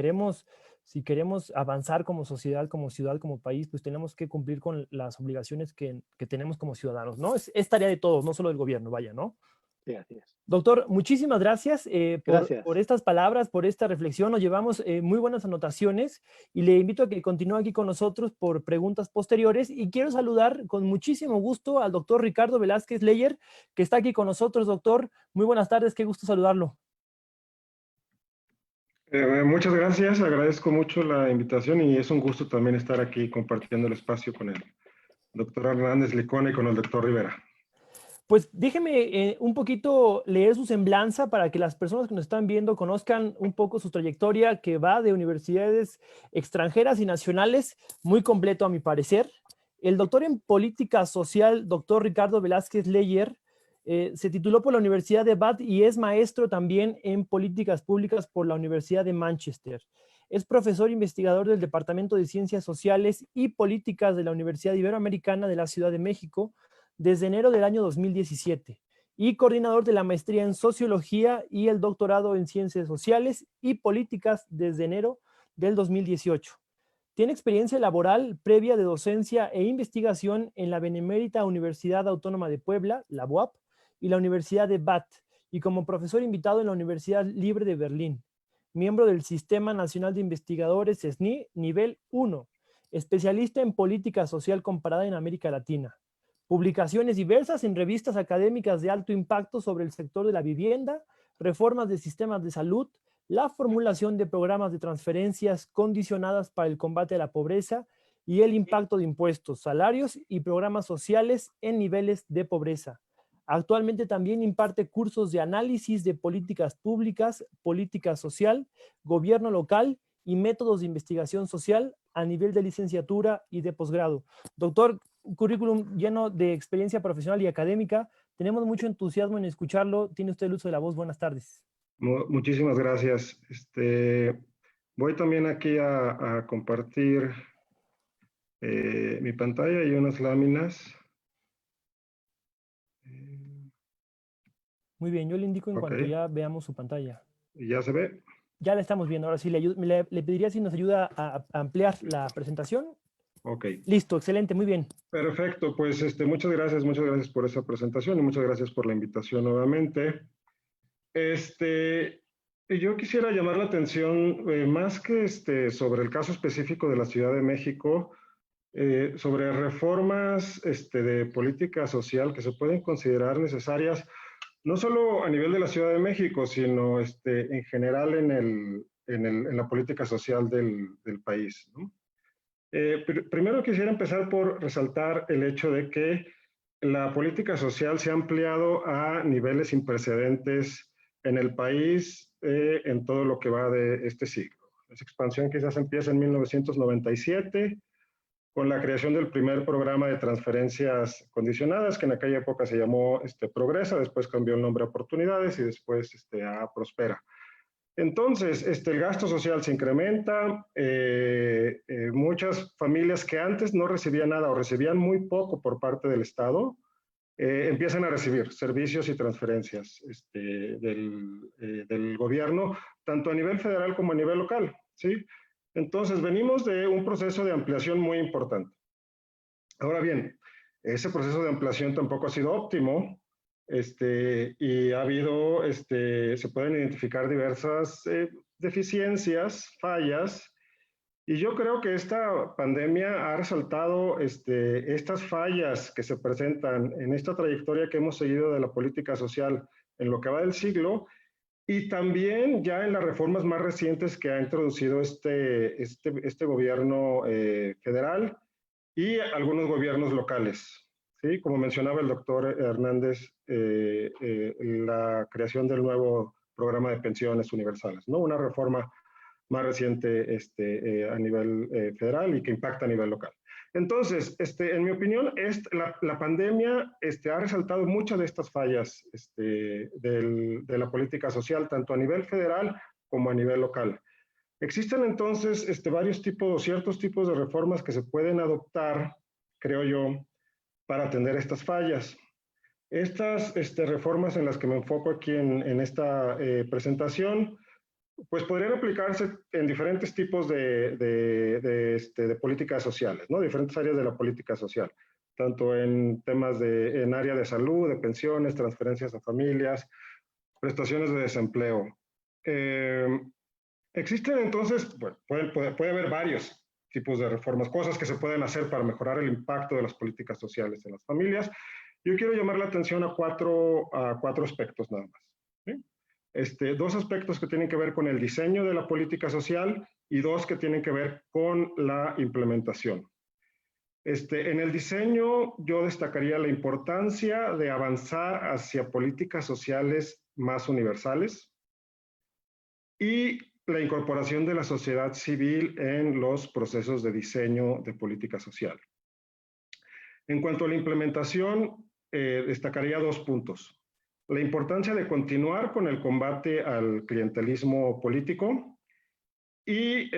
queremos avanzar como sociedad, como ciudad, como país, pues tenemos que cumplir con las obligaciones que tenemos como ciudadanos, ¿no? Es tarea de todos, no solo del gobierno, vaya, ¿no? Sí, así es. Doctor, muchísimas gracias, por estas palabras, por esta reflexión. Nos llevamos muy buenas anotaciones y le invito a que continúe aquí con nosotros por preguntas posteriores. Y quiero saludar con muchísimo gusto al doctor Ricardo Velázquez Leyer, que está aquí con nosotros. Doctor, muy buenas tardes, qué gusto saludarlo. Muchas gracias, agradezco mucho la invitación y es un gusto también estar aquí compartiendo el espacio con el doctor Hernández Licona y con el doctor Rivera. Pues déjeme un poquito leer su semblanza para que las personas que nos están viendo conozcan un poco su trayectoria, que va de universidades extranjeras y nacionales, muy completo a mi parecer. El doctor en política social, doctor Ricardo Velázquez Leyer, se tituló por la Universidad de Bath y es maestro también en políticas públicas por la Universidad de Manchester. Es profesor investigador del Departamento de Ciencias Sociales y Políticas de la Universidad Iberoamericana de la Ciudad de México, desde enero del año 2017 y coordinador de la maestría en Sociología y el doctorado en Ciencias Sociales y Políticas desde enero del 2018. Tiene experiencia laboral previa de docencia e investigación en la Benemérita Universidad Autónoma de Puebla, la UAP, y la Universidad de Bath, y como profesor invitado en la Universidad Libre de Berlín. Miembro del Sistema Nacional de Investigadores SNI, nivel 1, especialista en política social comparada en América Latina. Publicaciones diversas en revistas académicas de alto impacto sobre el sector de la vivienda, reformas de sistemas de salud, la formulación de programas de transferencias condicionadas para el combate a la pobreza y el impacto de impuestos, salarios y programas sociales en niveles de pobreza. Actualmente también imparte cursos de análisis de políticas públicas, política social, gobierno local y métodos de investigación social a nivel de licenciatura y de posgrado. Doctor, un currículum lleno de experiencia profesional y académica. Tenemos mucho entusiasmo en escucharlo. Tiene usted el uso de la voz. Buenas tardes. Muchísimas gracias. Voy también aquí a compartir mi pantalla y unas láminas. Muy bien, yo le indico en cuanto ya veamos su pantalla. ¿Ya se ve? Ya la estamos viendo. Ahora sí, le pediría si nos ayuda a ampliar la presentación. Ok. Listo, excelente, muy bien. Perfecto, pues muchas gracias por esa presentación y muchas gracias por la invitación nuevamente. Yo quisiera llamar la atención más que sobre el caso específico de la Ciudad de México, sobre reformas de política social que se pueden considerar necesarias no solo a nivel de la Ciudad de México, sino en general en la política social del país, ¿no? Primero quisiera empezar por resaltar el hecho de que la política social se ha ampliado a niveles sin precedentes en el país en todo lo que va de este siglo. Esa expansión quizás empieza en 1997 con la creación del primer programa de transferencias condicionadas, que en aquella época se llamó Progresa, después cambió el nombre a Oportunidades y después a Prospera. Entonces, el gasto social se incrementa, muchas familias que antes no recibían nada o recibían muy poco por parte del Estado, empiezan a recibir servicios y transferencias del gobierno, tanto a nivel federal como a nivel local, ¿sí? Entonces, venimos de un proceso de ampliación muy importante. Ahora bien, ese proceso de ampliación tampoco ha sido óptimo, y ha habido, se pueden identificar diversas deficiencias, fallas, y yo creo que esta pandemia ha resaltado estas fallas que se presentan en esta trayectoria que hemos seguido de la política social en lo que va del siglo, y también ya en las reformas más recientes que ha introducido este gobierno federal y algunos gobiernos locales. ¿Sí? Como mencionaba el doctor Hernández, la creación del nuevo programa de pensiones universales, ¿no? Una reforma más reciente a nivel federal y que impacta a nivel local. Entonces, en mi opinión, la pandemia ha resaltado muchas de estas fallas de la política social, tanto a nivel federal como a nivel local. Existen entonces ciertos tipos de reformas que se pueden adoptar, creo yo, para atender estas fallas. Estas reformas en las que me enfoco aquí en esta presentación, pues podrían aplicarse en diferentes tipos de políticas sociales, ¿no? Diferentes áreas de la política social, tanto en temas en área de salud, de pensiones, transferencias a familias, prestaciones de desempleo. Existen entonces, bueno, puede haber varios tipos de reformas, cosas que se pueden hacer para mejorar el impacto de las políticas sociales en las familias. Yo quiero llamar la atención a cuatro aspectos nada más, ¿sí? Dos aspectos que tienen que ver con el diseño de la política social y dos que tienen que ver con la implementación. En el diseño yo destacaría la importancia de avanzar hacia políticas sociales más universales y la incorporación de la sociedad civil en los procesos de diseño de política social. En cuanto a la implementación, destacaría dos puntos. La importancia de continuar con el combate al clientelismo político y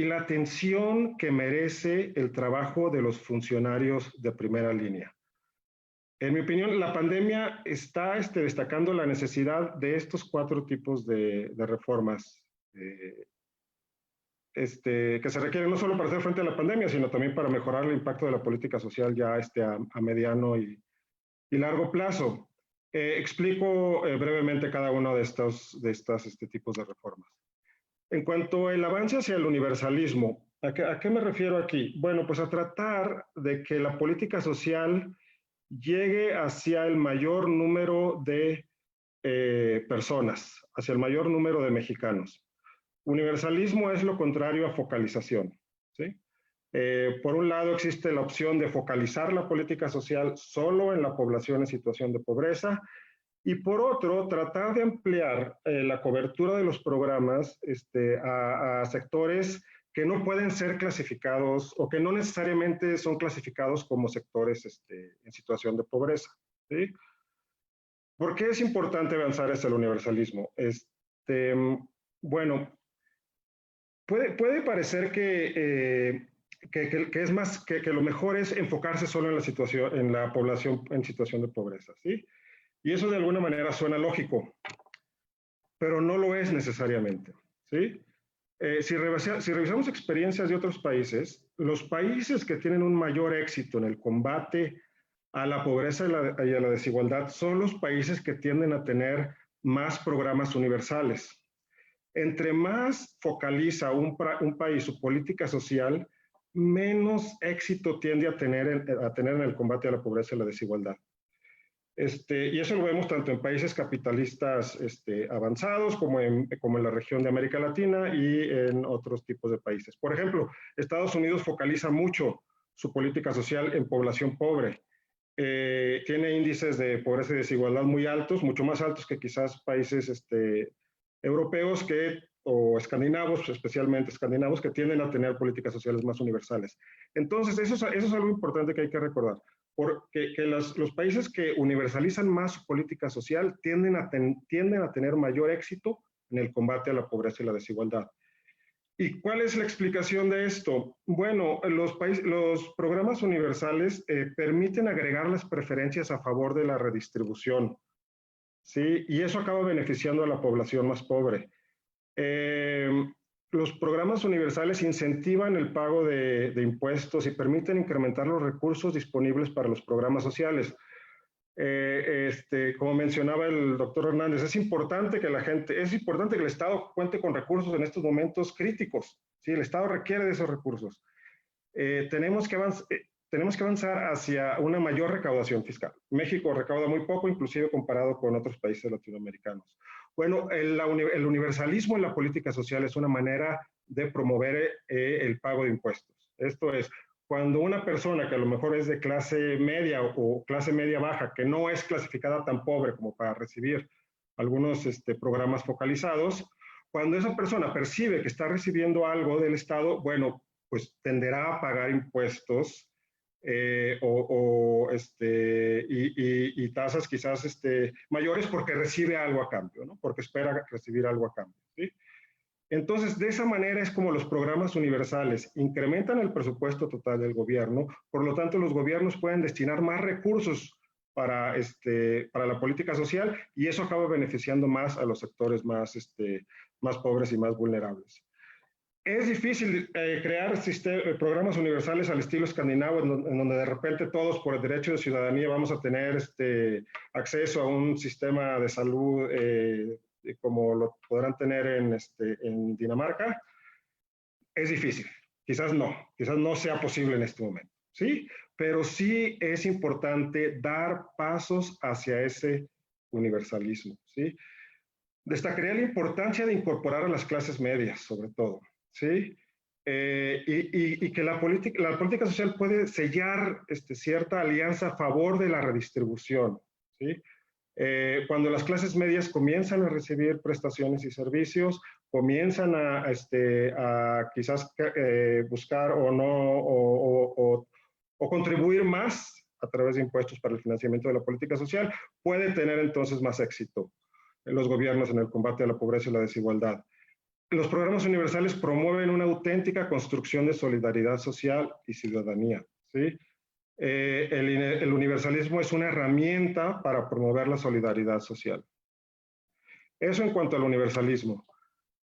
la atención que merece el trabajo de los funcionarios de primera línea. En mi opinión, la pandemia está destacando la necesidad de estos cuatro tipos de reformas que se requieren no solo para hacer frente a la pandemia, sino también para mejorar el impacto de la política social ya a mediano y largo plazo. Explico brevemente cada uno de estos tipos de reformas. En cuanto al avance hacia el universalismo, ¿a qué me refiero aquí? Bueno, pues a tratar de que la política social llegue hacia el mayor número de personas, hacia el mayor número de mexicanos. Universalismo es lo contrario a focalización, ¿sí? Por un lado existe la opción de focalizar la política social solo en la población en situación de pobreza y por otro tratar de ampliar la cobertura de los programas a sectores que no pueden ser clasificados o que no necesariamente son clasificados como sectores en situación de pobreza, ¿sí? ¿Por qué es importante avanzar hacia el universalismo? Bueno, puede parecer que es más, que lo mejor es enfocarse solo en la población en situación de pobreza, ¿sí? Y eso de alguna manera suena lógico, pero no lo es necesariamente, ¿sí? Si revisamos experiencias de otros países, los países que tienen un mayor éxito en el combate a la pobreza y a la desigualdad son los países que tienden a tener más programas universales. Entre más focaliza un país su política social, menos éxito tiende a tener en el combate a la pobreza y la desigualdad. Y eso lo vemos tanto en países capitalistas avanzados como en la región de América Latina y en otros tipos de países. Por ejemplo, Estados Unidos focaliza mucho su política social en población pobre. Tiene índices de pobreza y desigualdad muy altos, mucho más altos que quizás países europeos o escandinavos, especialmente escandinavos, que tienden a tener políticas sociales más universales. Entonces, eso es algo importante que hay que recordar, porque los países que universalizan más su política social tienden a tener mayor éxito en el combate a la pobreza y la desigualdad. ¿Y cuál es la explicación de esto? Bueno, los programas universales permiten agregar las preferencias a favor de la redistribución, ¿sí? Y eso acaba beneficiando a la población más pobre. Los programas universales incentivan el pago de impuestos y permiten incrementar los recursos disponibles para los programas sociales. Como mencionaba el doctor Hernández, es importante que el Estado cuente con recursos en estos momentos críticos, ¿sí? El Estado requiere de esos recursos. Tenemos que avanzar hacia una mayor recaudación fiscal. México recauda muy poco, inclusive comparado con otros países latinoamericanos. Bueno, el universalismo en la política social es una manera de promover el pago de impuestos. Esto es, cuando una persona que a lo mejor es de clase media o clase media baja, que no es clasificada tan pobre como para recibir algunos programas focalizados, cuando esa persona percibe que está recibiendo algo del Estado, bueno, pues tenderá a pagar impuestos y tasas quizás mayores porque recibe algo a cambio, ¿no? Porque espera recibir algo a cambio, ¿sí? Entonces, de esa manera es como los programas universales incrementan el presupuesto total del gobierno, por lo tanto los gobiernos pueden destinar más recursos para la política social y eso acaba beneficiando más a los sectores más pobres y más vulnerables. Es difícil crear programas universales al estilo escandinavo, en donde de repente todos por el derecho de ciudadanía vamos a tener acceso a un sistema de salud como lo podrán tener en Dinamarca. Es difícil, quizás no sea posible en este momento, ¿sí? Pero sí es importante dar pasos hacia ese universalismo, ¿sí? Destacaría la importancia de incorporar a las clases medias, sobre todo, ¿sí? Y que la política social puede sellar cierta alianza a favor de la redistribución, ¿sí? Cuando las clases medias comienzan a recibir prestaciones y servicios, comienzan a quizás buscar o contribuir más a través de impuestos para el financiamiento de la política social, pueden tener entonces más éxito en los gobiernos en el combate a la pobreza y la desigualdad. Los programas universales promueven una auténtica construcción de solidaridad social y ciudadanía, ¿sí? El universalismo es una herramienta para promover la solidaridad social. Eso en cuanto al universalismo.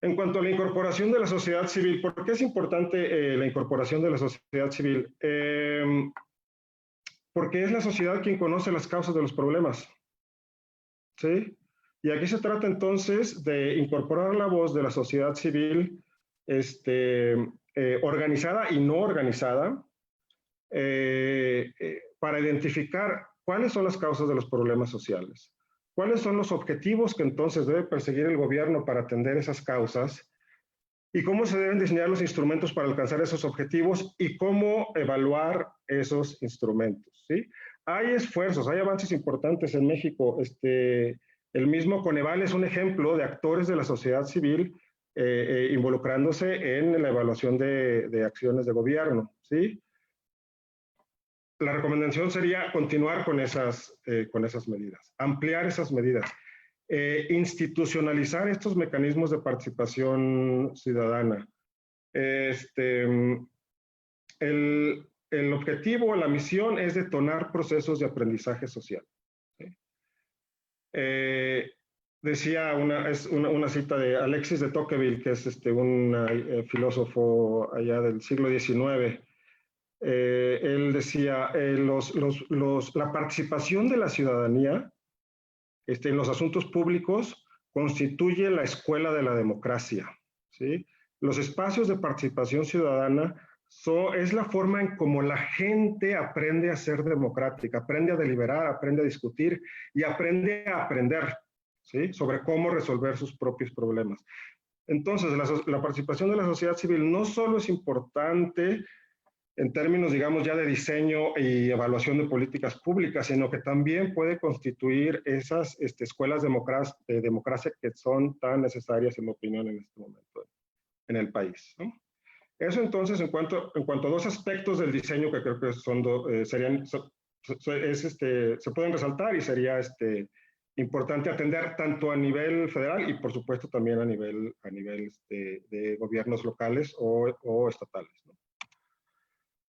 En cuanto a la incorporación de la sociedad civil, ¿por qué es importante la incorporación de la sociedad civil? Porque es la sociedad quien conoce las causas de los problemas, ¿sí? Y aquí se trata entonces de incorporar la voz de la sociedad civil organizada y no organizada, para identificar cuáles son las causas de los problemas sociales, cuáles son los objetivos que entonces debe perseguir el gobierno para atender esas causas y cómo se deben diseñar los instrumentos para alcanzar esos objetivos y cómo evaluar esos instrumentos, ¿sí? Hay esfuerzos, hay avances importantes en México. El mismo Coneval es un ejemplo de actores de la sociedad civil involucrándose en la evaluación de acciones de gobierno, ¿sí? La recomendación sería continuar con esas medidas, ampliar esas medidas, institucionalizar estos mecanismos de participación ciudadana. El objetivo, la misión es detonar procesos de aprendizaje social, ¿sí? Decía una cita de Alexis de Tocqueville, que es un filósofo allá del siglo XIX. Él decía, la participación de la ciudadanía en los asuntos públicos constituye la escuela de la democracia, ¿sí? Los espacios de participación ciudadana es la forma en cómo la gente aprende a ser democrática, aprende a deliberar, aprende a discutir y aprende a aprender, ¿sí?, sobre cómo resolver sus propios problemas. Entonces, la participación de la sociedad civil no solo es importante en términos, digamos, ya de diseño y evaluación de políticas públicas, sino que también puede constituir esas escuelas de democracia que son tan necesarias, en mi opinión, en este momento en el país, ¿no? Eso entonces, en cuanto a dos aspectos del diseño que creo que se pueden resaltar y sería importante atender tanto a nivel federal y por supuesto también a nivel de gobiernos locales o estatales, ¿no?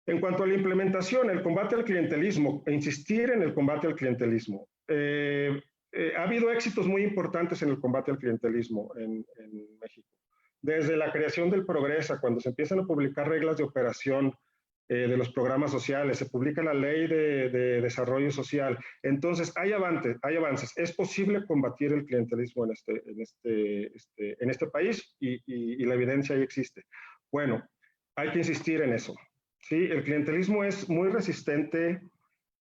En cuanto a la implementación, el combate al clientelismo, insistir en el combate al clientelismo. Ha habido éxitos muy importantes en el combate al clientelismo en México. Desde la creación del Progresa, cuando se empiezan a publicar reglas de operación de los programas sociales, se publica la ley de desarrollo social. Entonces, hay avances. Es posible combatir el clientelismo en este país y la evidencia ahí existe. Bueno, hay que insistir en eso, ¿sí? El clientelismo es muy resistente.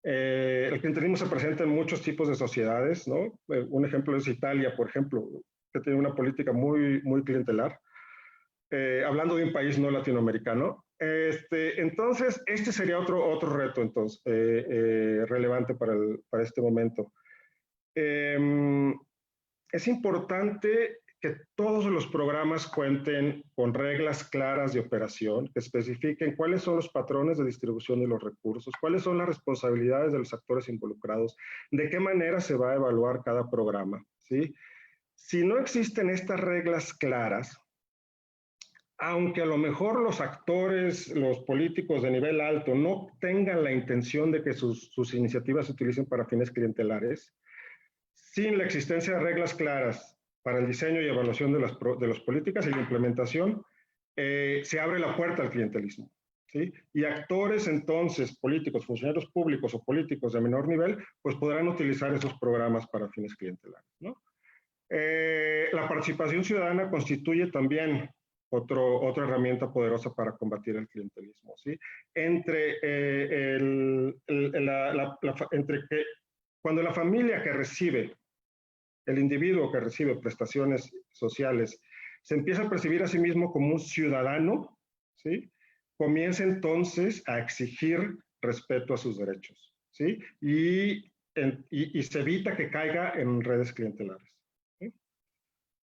El clientelismo se presenta en muchos tipos de sociedades, ¿no? Un ejemplo es Italia, por ejemplo, que tiene una política muy, muy clientelar. Hablando de un país no latinoamericano. Entonces, este sería otro reto entonces, relevante para este momento. Es importante que todos los programas cuenten con reglas claras de operación, que especifiquen cuáles son los patrones de distribución de los recursos, cuáles son las responsabilidades de los actores involucrados, de qué manera se va a evaluar cada programa, ¿sí? Si no existen estas reglas claras, aunque a lo mejor los actores, los políticos de nivel alto no tengan la intención de que sus iniciativas se utilicen para fines clientelares, sin la existencia de reglas claras para el diseño y evaluación de las políticas y la implementación, se abre la puerta al clientelismo, ¿sí? Y actores entonces, políticos, funcionarios públicos o políticos de menor nivel, pues podrán utilizar esos programas para fines clientelares, ¿no? La participación ciudadana constituye también otra herramienta poderosa para combatir el clientelismo, ¿sí? Cuando la familia que recibe, el individuo que recibe prestaciones sociales, se empieza a percibir a sí mismo como un ciudadano, ¿sí?, comienza entonces a exigir respeto a sus derechos, ¿sí? Y se evita que caiga en redes clientelares.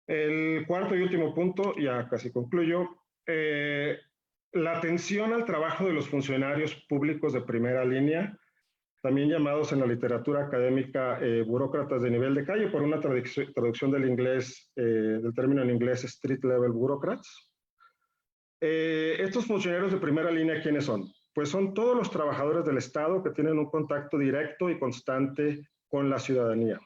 El cuarto y último punto, ya casi concluyo, la atención al trabajo de los funcionarios públicos de primera línea, también llamados en la literatura académica burócratas de nivel de calle, por una traducción del inglés, del término en inglés street level bureaucrats. Estos funcionarios de primera línea, ¿quiénes son? Pues son todos los trabajadores del Estado que tienen un contacto directo y constante con la ciudadanía.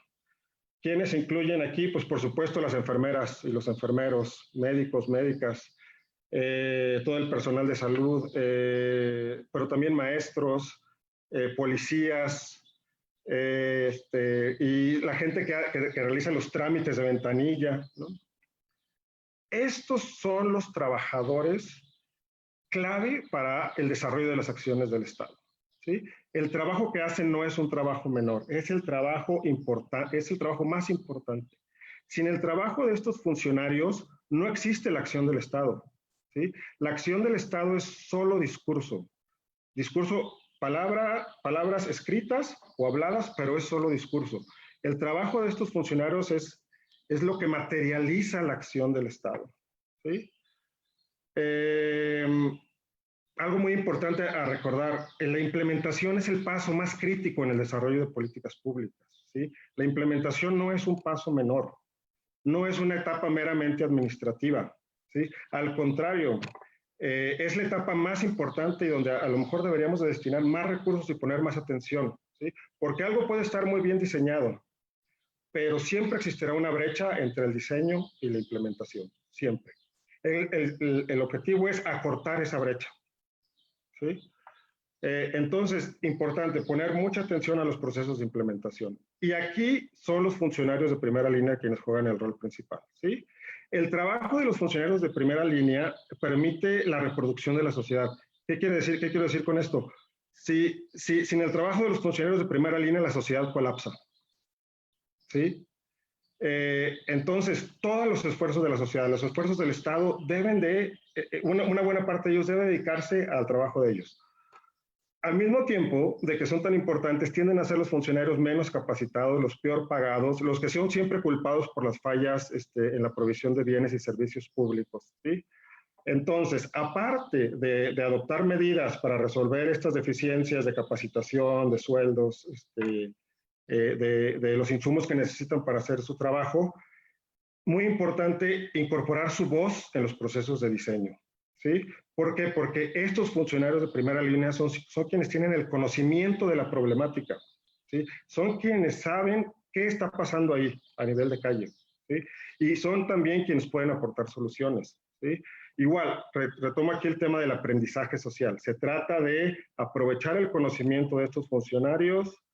¿Quiénes incluyen aquí? Pues por supuesto las enfermeras y los enfermeros, médicos, médicas, todo el personal de salud, pero también maestros, policías, y la gente que realiza los trámites de ventanilla, ¿no? Estos son los trabajadores clave para el desarrollo de las acciones del Estado, ¿sí? El trabajo que hacen no es un trabajo menor, es el trabajo importante, es el trabajo más importante. Sin el trabajo de estos funcionarios no existe la acción del Estado, ¿sí? La acción del Estado es solo discurso. Discurso, palabras escritas o habladas, pero es solo discurso. El trabajo de estos funcionarios es lo que materializa la acción del Estado, ¿sí? Algo muy importante a recordar, la implementación es el paso más crítico en el desarrollo de políticas públicas, ¿sí? La implementación no es un paso menor, no es una etapa meramente administrativa, ¿sí? Al contrario, es la etapa más importante y donde a lo mejor deberíamos de destinar más recursos y poner más atención, ¿sí? Porque algo puede estar muy bien diseñado, pero siempre existirá una brecha entre el diseño y la implementación, siempre. El objetivo es acortar esa brecha, ¿sí? Entonces, importante, poner mucha atención a los procesos de implementación. Y aquí son los funcionarios de primera línea quienes juegan el rol principal, ¿sí? El trabajo de los funcionarios de primera línea permite la reproducción de la sociedad. ¿Qué quiero decir con esto? Sin el trabajo de los funcionarios de primera línea, la sociedad colapsa. ¿Sí? Entonces, todos los esfuerzos de la sociedad, los esfuerzos del Estado deben de, una buena parte de ellos debe dedicarse al trabajo de ellos. Al mismo tiempo de que son tan importantes, tienden a ser los funcionarios menos capacitados, los peor pagados, los que son siempre culpados por las fallas en la provisión de bienes y servicios públicos, ¿sí? Entonces, aparte de adoptar medidas para resolver estas deficiencias de capacitación, de sueldos, de los insumos que necesitan para hacer su trabajo, muy importante incorporar su voz en los procesos de diseño. ¿Sí? ¿Por qué? Porque estos funcionarios de primera línea son quienes tienen el conocimiento de la problemática, ¿sí? Son quienes saben qué está pasando ahí a nivel de calle, ¿sí? Y son también quienes pueden aportar soluciones, ¿sí? Igual, retomo aquí el tema del aprendizaje social. Se trata de aprovechar el conocimiento de estos funcionarios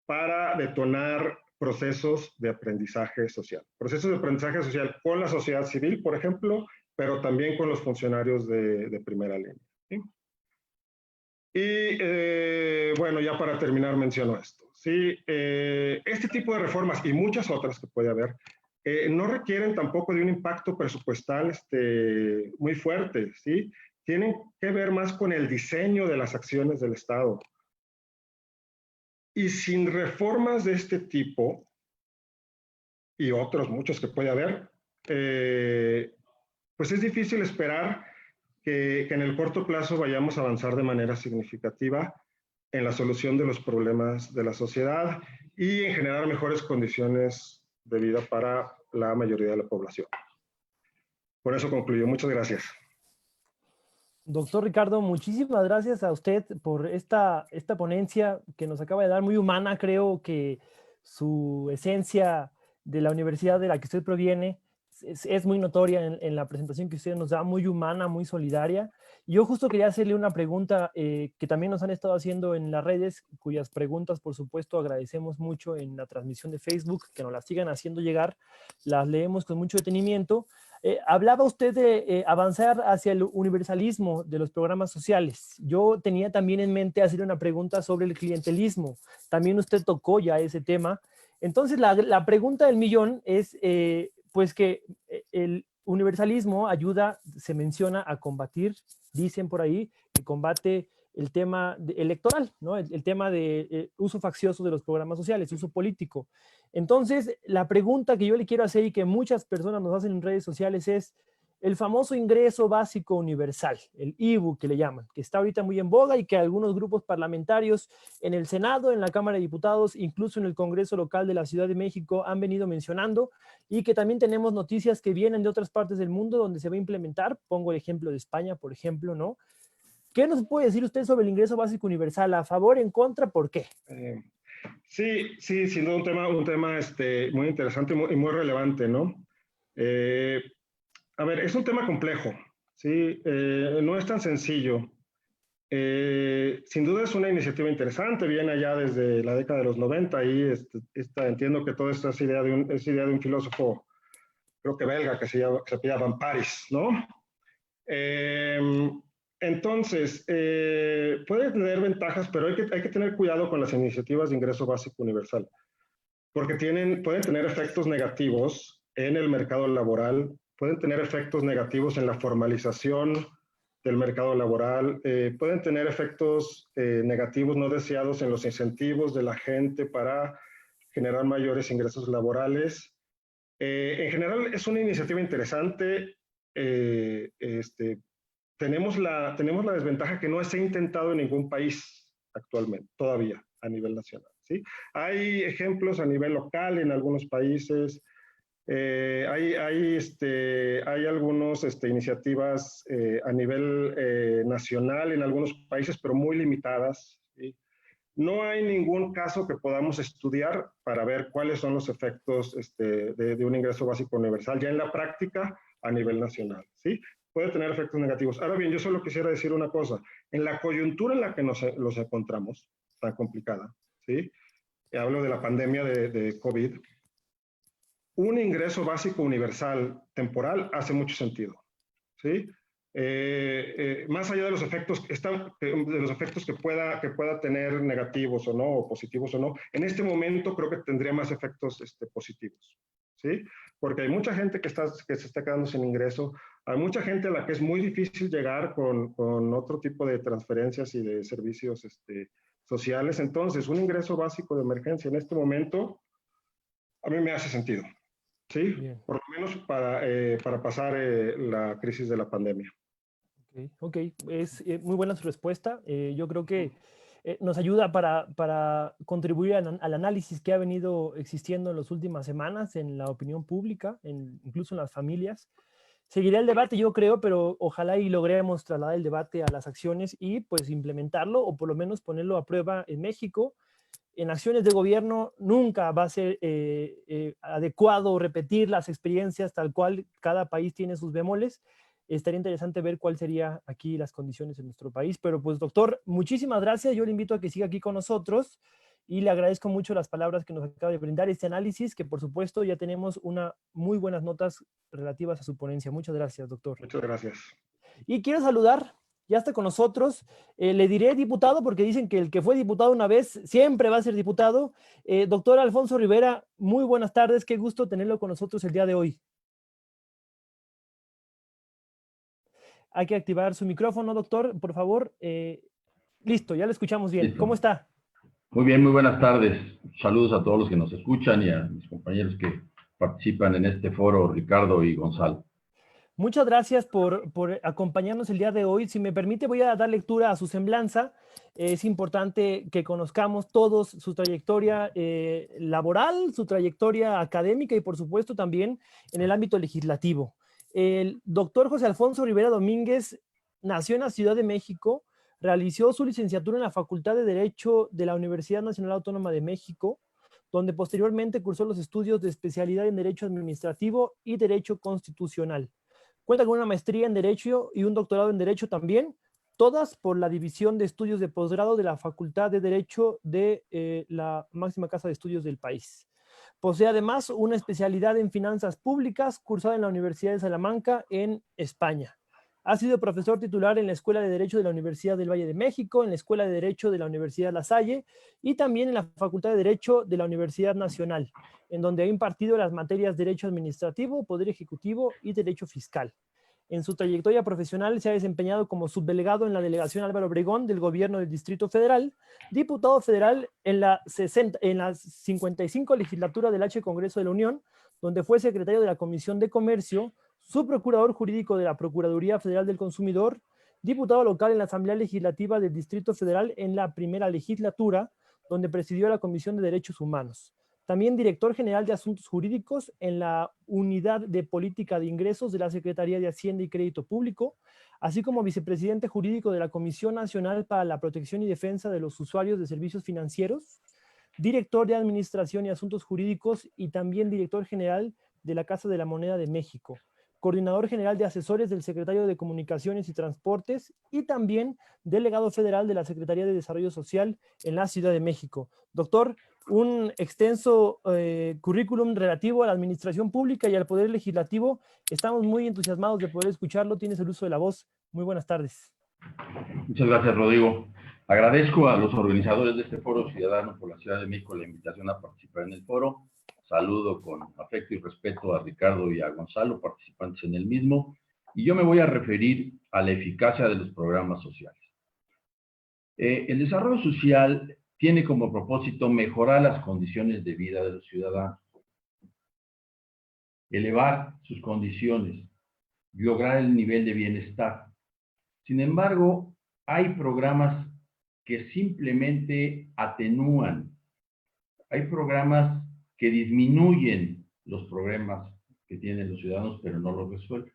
para detonar procesos de aprendizaje social. Procesos de aprendizaje social con la sociedad civil, por ejemplo, pero también con los funcionarios de primera línea, ¿sí? Y bueno, ya para terminar menciono esto, ¿sí? Este tipo de reformas y muchas otras que puede haber, no requieren tampoco de un impacto presupuestal muy fuerte, ¿sí? Tienen que ver más con el diseño de las acciones del Estado. Y sin reformas de este tipo, y otros muchos que puede haber, pues es difícil esperar que en el corto plazo vayamos a avanzar de manera significativa en la solución de los problemas de la sociedad y en generar mejores condiciones de vida para la mayoría de la población. Por eso concluyo. Muchas gracias. Doctor Ricardo, muchísimas gracias a usted por esta ponencia que nos acaba de dar, muy humana. Creo que su esencia de la universidad de la que usted proviene es muy notoria en la presentación que usted nos da, muy humana, muy solidaria. Y yo justo quería hacerle una pregunta que también nos han estado haciendo en las redes, cuyas preguntas, por supuesto, agradecemos mucho en la transmisión de Facebook, que nos las sigan haciendo llegar, las leemos con mucho detenimiento. Hablaba usted de avanzar hacia el universalismo de los programas sociales. Yo tenía también en mente hacer una pregunta sobre el clientelismo. También usted tocó ya ese tema. Entonces, la pregunta del millón es, pues que el universalismo ayuda, se menciona, a combatir, dicen por ahí, que combate el tema electoral, ¿no? El tema de uso faccioso de los programas sociales, uso político. Entonces, la pregunta que yo le quiero hacer y que muchas personas nos hacen en redes sociales es el famoso ingreso básico universal, el IBU que le llaman, que está ahorita muy en boga y que algunos grupos parlamentarios en el Senado, en la Cámara de Diputados, incluso en el Congreso local de la Ciudad de México han venido mencionando, y que también tenemos noticias que vienen de otras partes del mundo donde se va a implementar. Pongo el ejemplo de España, por ejemplo, ¿no? ¿Qué nos puede decir usted sobre el ingreso básico universal? ¿A favor, en contra, por qué? Sí, sin duda un tema muy interesante y muy relevante, ¿no? A ver, es un tema complejo, ¿sí? No es tan sencillo. Sin duda es una iniciativa interesante, viene allá desde la década de los 90 y entiendo que todo esto es idea de un filósofo, creo que belga, que se apellida Van Parijs, ¿no? Entonces, puede tener ventajas, pero hay que tener cuidado con las iniciativas de ingreso básico universal, porque pueden tener efectos negativos en el mercado laboral, pueden tener efectos negativos en la formalización del mercado laboral, pueden tener efectos negativos no deseados en los incentivos de la gente para generar mayores ingresos laborales. En general, es una iniciativa interesante. Tenemos la desventaja que no se ha intentado en ningún país actualmente, todavía, a nivel nacional, ¿sí? Hay ejemplos a nivel local en algunos países. Hay algunas iniciativas a nivel nacional en algunos países, pero muy limitadas, ¿sí? No hay ningún caso que podamos estudiar para ver cuáles son los efectos de un ingreso básico universal ya en la práctica a nivel nacional, ¿sí? Puede tener efectos negativos. Ahora bien, yo solo quisiera decir una cosa. En la coyuntura en la que nos encontramos, tan complicada, ¿sí? Hablo de la pandemia de COVID. Un ingreso básico universal temporal hace mucho sentido, ¿sí? más allá de los efectos, que pueda tener negativos o no, o positivos o no, en este momento creo que tendría más efectos positivos, ¿sí? Porque hay mucha gente que se está quedando sin ingreso, hay mucha gente a la que es muy difícil llegar con otro tipo de transferencias y de servicios sociales. Entonces, un ingreso básico de emergencia en este momento a mí me hace sentido, ¿sí? Bien. Por lo menos para pasar la crisis de la pandemia. Ok, es muy buena su respuesta. Yo creo que nos ayuda para contribuir al análisis que ha venido existiendo en las últimas semanas en la opinión pública, incluso en las familias. Seguirá el debate, yo creo, pero ojalá y logremos trasladar el debate a las acciones y pues implementarlo o por lo menos ponerlo a prueba en México. En acciones de gobierno nunca va a ser adecuado repetir las experiencias tal cual, cada país tiene sus bemoles. Estaría interesante ver cuál sería aquí las condiciones en nuestro país. Pero pues, doctor, muchísimas gracias. Yo le invito a que siga aquí con nosotros y le agradezco mucho las palabras que nos acaba de brindar, este análisis, que por supuesto ya tenemos muy buenas notas relativas a su ponencia. Muchas gracias, doctor. Muchas gracias. Y quiero saludar, ya está con nosotros, le diré diputado porque dicen que el que fue diputado una vez siempre va a ser diputado. Doctor Alfonso Rivera, muy buenas tardes. Qué gusto tenerlo con nosotros el día de hoy. Hay que activar su micrófono, doctor, por favor. Listo, ya lo escuchamos bien. Listo. ¿Cómo está? Muy bien, muy buenas tardes. Saludos a todos los que nos escuchan y a mis compañeros que participan en este foro, Ricardo y Gonzalo. Muchas gracias por acompañarnos el día de hoy. Si me permite, voy a dar lectura a su semblanza. Es importante que conozcamos todos su trayectoria laboral, su trayectoria académica y, por supuesto, también en el ámbito legislativo. El doctor José Alfonso Rivera Domínguez nació en la Ciudad de México, realizó su licenciatura en la Facultad de Derecho de la Universidad Nacional Autónoma de México, donde posteriormente cursó los estudios de especialidad en Derecho Administrativo y Derecho Constitucional. Cuenta con una maestría en Derecho y un doctorado en Derecho también, todas por la División de Estudios de Posgrado de la Facultad de Derecho de la máxima casa de estudios del país. Posee además una especialidad en Finanzas Públicas, cursada en la Universidad de Salamanca, en España. Ha sido profesor titular en la Escuela de Derecho de la Universidad del Valle de México, en la Escuela de Derecho de la Universidad La Salle y también en la Facultad de Derecho de la Universidad Nacional, en donde ha impartido las materias Derecho Administrativo, Poder Ejecutivo y Derecho Fiscal. En su trayectoria profesional se ha desempeñado como subdelegado en la Delegación Álvaro Obregón del Gobierno del Distrito Federal, diputado federal en la 55 legislatura del H Congreso de la Unión, donde fue secretario de la Comisión de Comercio, subprocurador jurídico de la Procuraduría Federal del Consumidor, diputado local en la Asamblea Legislativa del Distrito Federal en la primera legislatura, donde presidió la Comisión de Derechos Humanos. También director general de Asuntos Jurídicos en la Unidad de Política de Ingresos de la Secretaría de Hacienda y Crédito Público, así como vicepresidente jurídico de la Comisión Nacional para la Protección y Defensa de los Usuarios de Servicios Financieros, director de Administración y Asuntos Jurídicos y también director general de la Casa de la Moneda de México, coordinador general de asesores del Secretario de Comunicaciones y Transportes y también delegado federal de la Secretaría de Desarrollo Social en la Ciudad de México. Doctor, un extenso currículum relativo a la administración pública y al poder legislativo. Estamos muy entusiasmados de poder escucharlo. Tienes el uso de la voz. Muy buenas tardes. Muchas gracias, Rodrigo. Agradezco a los organizadores de este foro ciudadano por la Ciudad de México la invitación a participar en el foro. Saludo con afecto y respeto a Ricardo y a Gonzalo, participantes en el mismo. Y yo me voy a referir a la eficacia de los programas sociales. El desarrollo social tiene como propósito mejorar las condiciones de vida de los ciudadanos, elevar sus condiciones, lograr el nivel de bienestar. Sin embargo, hay programas que simplemente atenúan, hay programas que disminuyen los problemas que tienen los ciudadanos, pero no los resuelven.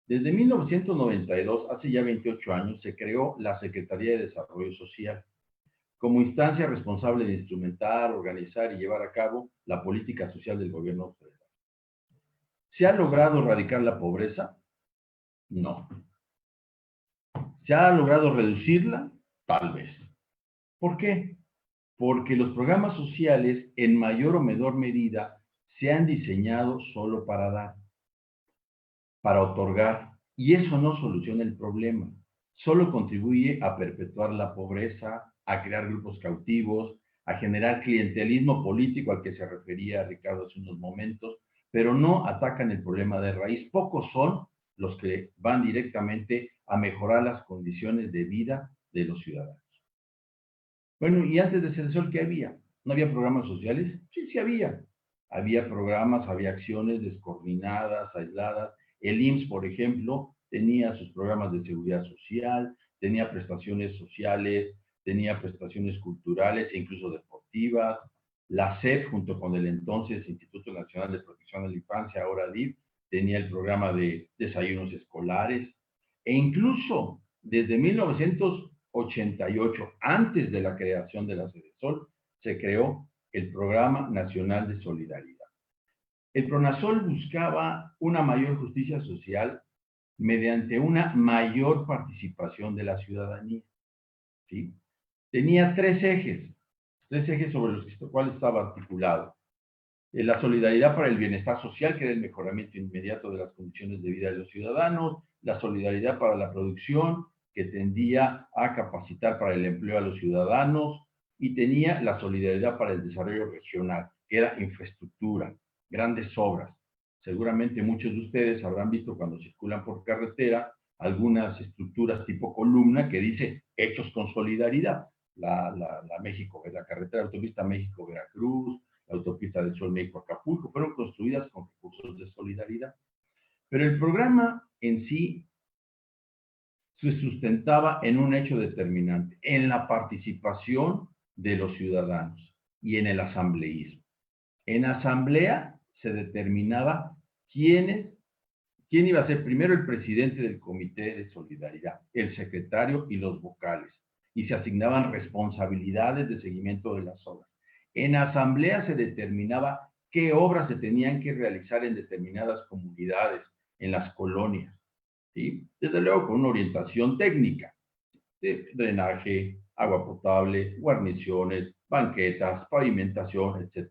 Desde 1992, hace ya 28 años, se creó la Secretaría de Desarrollo Social, como instancia responsable de instrumentar, organizar y llevar a cabo la política social del gobierno federal. ¿Se ha logrado erradicar la pobreza? No. ¿Se ha logrado reducirla? Tal vez. ¿Por qué? Porque los programas sociales, en mayor o menor medida, se han diseñado solo para dar, para otorgar, Y eso no soluciona el problema. Solo contribuye a perpetuar la pobreza, a crear grupos cautivos, a generar clientelismo político al que se refería Ricardo hace unos momentos, pero no atacan el problema de raíz. Pocos son los que van directamente a mejorar las condiciones de vida de los ciudadanos. Bueno, y antes de Cedesol, ¿qué había? ¿No había programas sociales? Sí, sí había. Había programas, había acciones descoordinadas, aisladas. El IMSS, por ejemplo, tenía sus programas de seguridad social, tenía prestaciones sociales, tenía prestaciones culturales e incluso deportivas. La SEP, junto con el entonces Instituto Nacional de Protección de la Infancia, ahora DIF, tenía el programa de desayunos escolares. E incluso desde 1988, antes de la creación de la Cedesol, se creó el Programa Nacional de Solidaridad. El PRONASOL buscaba una mayor justicia social mediante una mayor participación de la ciudadanía, ¿sí? Tenía tres ejes sobre los cuales estaba articulado. La solidaridad para el bienestar social, que era el mejoramiento inmediato de las condiciones de vida de los ciudadanos, la solidaridad para la producción, que tendía a capacitar para el empleo a los ciudadanos, y tenía la solidaridad para el desarrollo regional, que era infraestructura, grandes obras. Seguramente muchos de ustedes habrán visto cuando circulan por carretera algunas estructuras tipo columna que dice hechos con solidaridad. La carretera autopista México-Veracruz, la autopista del Sol México-Acapulco, fueron construidas con recursos de solidaridad. Pero el programa en sí se sustentaba en un hecho determinante, en la participación de los ciudadanos y en el asambleísmo. En asamblea se determinaba quién iba a ser primero el presidente del Comité de Solidaridad, el secretario y los vocales, y se asignaban responsabilidades de seguimiento de las obras. En asamblea se determinaba qué obras se tenían que realizar en determinadas comunidades, en las colonias, ¿sí? Desde luego con una orientación técnica, de drenaje, agua potable, guarniciones, banquetas, pavimentación, etc.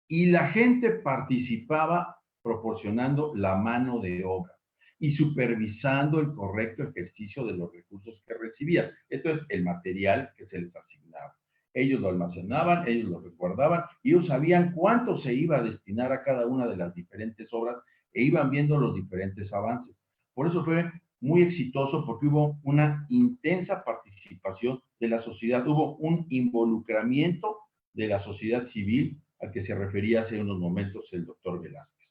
Y la gente participaba proporcionando la mano de obra y supervisando el correcto ejercicio de los recursos que recibían. Esto es el material que se les asignaba. Ellos lo almacenaban, ellos lo resguardaban, y ellos sabían cuánto se iba a destinar a cada una de las diferentes obras e iban viendo los diferentes avances. Por eso fue muy exitoso, porque hubo una intensa participación de la sociedad, hubo un involucramiento de la sociedad civil al que se refería hace unos momentos el doctor Velázquez.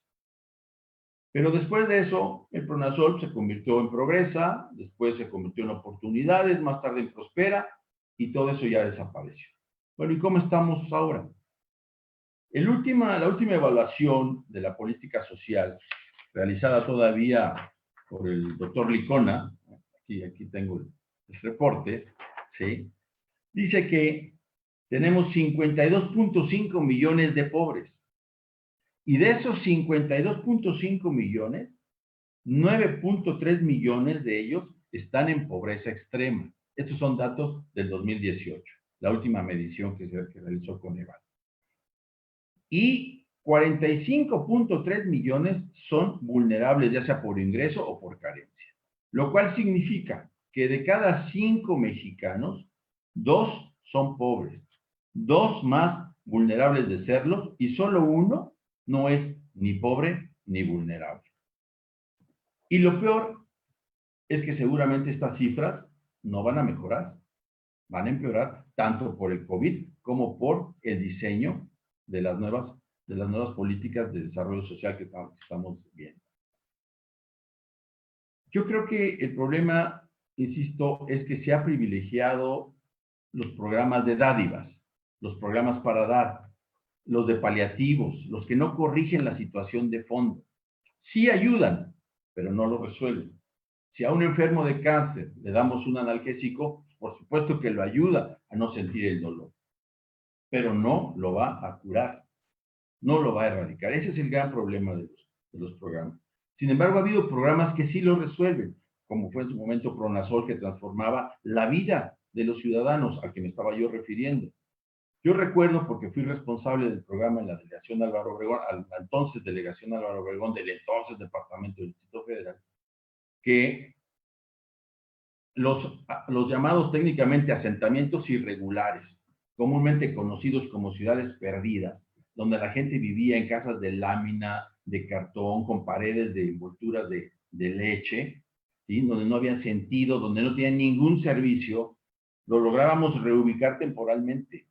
Pero después de eso, el PRONASOL se convirtió en Progresa, después se convirtió en Oportunidades, más tarde en Prospera, y todo eso ya desapareció. Bueno, ¿y cómo estamos ahora? La última evaluación de la política social, realizada todavía por el doctor Licona, aquí tengo el reporte, ¿sí? Dice que tenemos 52.5 millones de pobres. Y de esos 52.5 millones, 9.3 millones de ellos están en pobreza extrema. Estos son datos del 2018, la última medición que se realizó con Eval. Y 45.3 millones son vulnerables, ya sea por ingreso o por carencia. Lo cual significa que de cada 5 mexicanos, 2 son pobres, 2 más vulnerables de serlos, y solo 1 no es ni pobre ni vulnerable. Y lo peor es que seguramente estas cifras no van a mejorar, van a empeorar tanto por el COVID como por el diseño de las nuevas políticas de desarrollo social que estamos viendo. Yo creo que el problema, insisto, es que se ha privilegiado los programas de dádivas, los programas para dar, los de paliativos, los que no corrigen la situación de fondo. Sí ayudan, pero no lo resuelven. Si a un enfermo de cáncer le damos un analgésico, por supuesto que lo ayuda a no sentir el dolor, pero no lo va a curar, no lo va a erradicar. Ese es el gran problema de los programas. Sin embargo, ha habido programas que sí lo resuelven, como fue en su momento PRONASOL, que transformaba la vida de los ciudadanos, a que me estaba yo refiriendo. Yo recuerdo, porque fui responsable del programa en la delegación Álvaro Obregón, la entonces delegación Álvaro Obregón del entonces Departamento del Distrito Federal, que los llamados técnicamente asentamientos irregulares, comúnmente conocidos como ciudades perdidas, donde la gente vivía en casas de lámina, de cartón, con paredes de envolturas de leche, ¿sí? Donde no había sentido, donde no tenían ningún servicio, lo lográbamos reubicar temporalmente.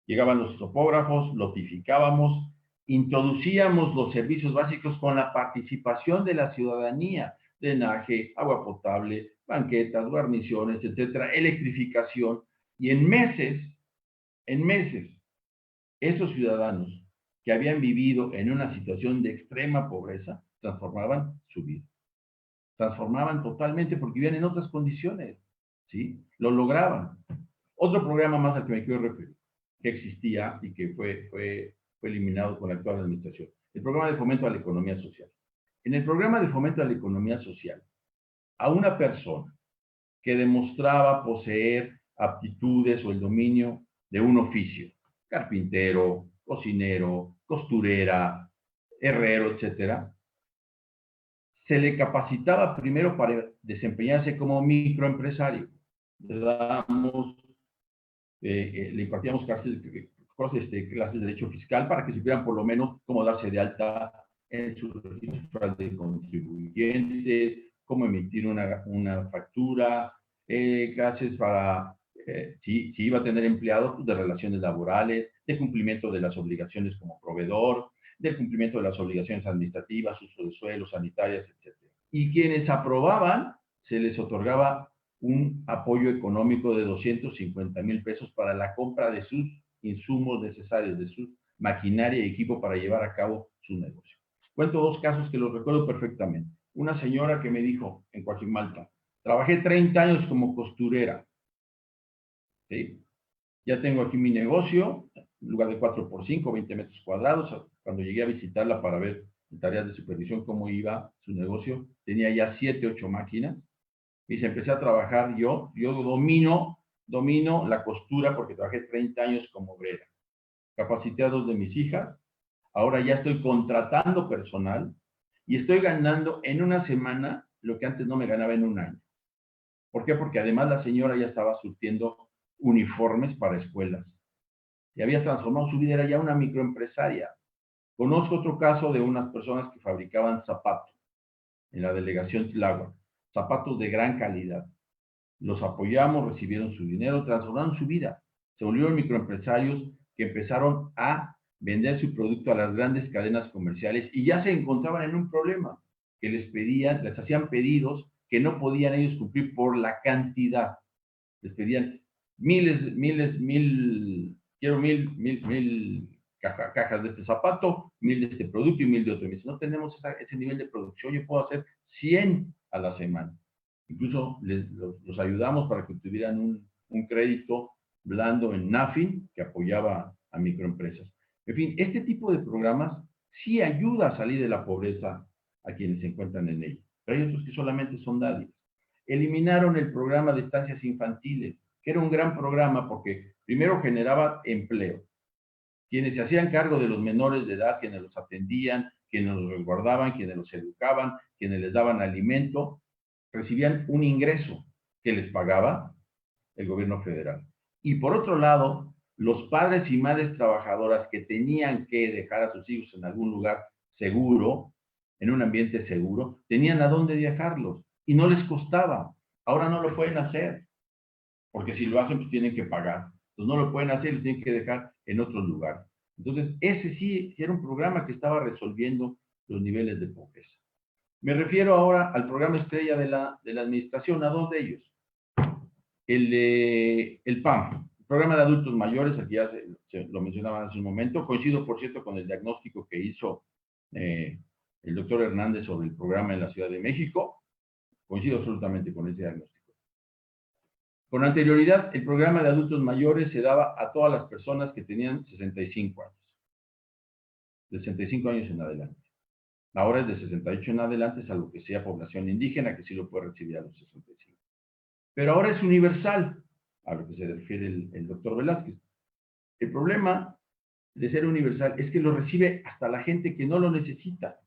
Llegaban los topógrafos, notificábamos, introducíamos los servicios básicos con la participación de la ciudadanía, drenaje, agua potable, banquetas, guarniciones, etcétera, electrificación, y en meses, esos ciudadanos que habían vivido en una situación de extrema pobreza transformaban su vida. Transformaban totalmente porque vivían en otras condiciones, ¿sí? Lo lograban. Otro programa más al que me quiero referir, que existía y que fue eliminado con la actual administración, el programa de fomento a la economía social. En el programa de fomento a la economía social, a una persona que demostraba poseer aptitudes o el dominio de un oficio, carpintero, cocinero, costurera, herrero, etcétera, se le capacitaba primero para desempeñarse como microempresario. Le impartíamos clases de derecho fiscal para que supieran por lo menos cómo darse de alta en su registro de contribuyentes, cómo emitir una factura, clases para, si iba a tener empleados, pues de relaciones laborales, de cumplimiento de las obligaciones como proveedor, del cumplimiento de las obligaciones administrativas, uso de suelos, sanitarias, etc. Y quienes aprobaban, se les otorgaba un apoyo económico de 250,000 pesos para la compra de sus insumos necesarios, de su maquinaria y equipo para llevar a cabo su negocio. Cuento dos casos que los recuerdo perfectamente. Una señora que me dijo en Coajimalpa, trabajé 30 años como costurera, ¿sí? Ya tengo aquí mi negocio, en lugar de 4x5, 20 metros cuadrados. Cuando llegué a visitarla para ver en tareas de supervisión cómo iba su negocio, tenía ya 7, 8 máquinas. Y se empecé a trabajar yo domino la costura porque trabajé 30 años como obrera. Capacité a 2 de mis hijas. Ahora ya estoy contratando personal y estoy ganando en una semana lo que antes no me ganaba en un año. ¿Por qué? Porque además la señora ya estaba surtiendo uniformes para escuelas. Y había transformado su vida, era ya una microempresaria. Conozco otro caso de unas personas que fabricaban zapatos en la delegación Tláhuac, zapatos de gran calidad. Los apoyamos, recibieron su dinero, transformaron su vida. Se volvieron microempresarios que empezaron a vender su producto a las grandes cadenas comerciales y ya se encontraban en un problema, que les hacían pedidos que no podían ellos cumplir por la cantidad. Les pedían quiero mil cajas de este zapato, 1000 de este producto y 1000 de otro. Y me dice, no tenemos ese nivel de producción, yo puedo hacer 100 a la semana. Incluso los ayudamos para que tuvieran un crédito blando en NAFIN que apoyaba a microempresas. En fin, este tipo de programas sí ayuda a salir de la pobreza a quienes se encuentran en ella. Pero hay otros que solamente son dádivas. Eliminaron el programa de estancias infantiles, que era un gran programa porque primero generaba empleo. Quienes se hacían cargo de los menores de edad, quienes los atendían, quienes los resguardaban, quienes los educaban, quienes les daban alimento, recibían un ingreso que les pagaba el gobierno federal. Y por otro lado, los padres y madres trabajadoras que tenían que dejar a sus hijos en algún lugar seguro, en un ambiente seguro, tenían a dónde dejarlos y no les costaba. Ahora no lo pueden hacer, porque si lo hacen, pues tienen que pagar. Entonces no lo pueden hacer, los tienen que dejar en otro lugar. Entonces, ese sí era un programa que estaba resolviendo los niveles de pobreza. Me refiero ahora al programa estrella de la administración, a 2 de ellos. El PAM, el programa de adultos mayores, aquí ya lo mencionaba hace un momento. Coincido, por cierto, con el diagnóstico que hizo el doctor Hernández sobre el programa en la Ciudad de México. Coincido absolutamente con ese diagnóstico. Con anterioridad, el programa de adultos mayores se daba a todas las personas que tenían 65 años. De 65 años en adelante. Ahora es de 68 en adelante, salvo que sea población indígena, que sí lo puede recibir a los 65. Pero ahora es universal, a lo que se refiere el doctor Velázquez. El problema de ser universal es que lo recibe hasta la gente que no lo necesita.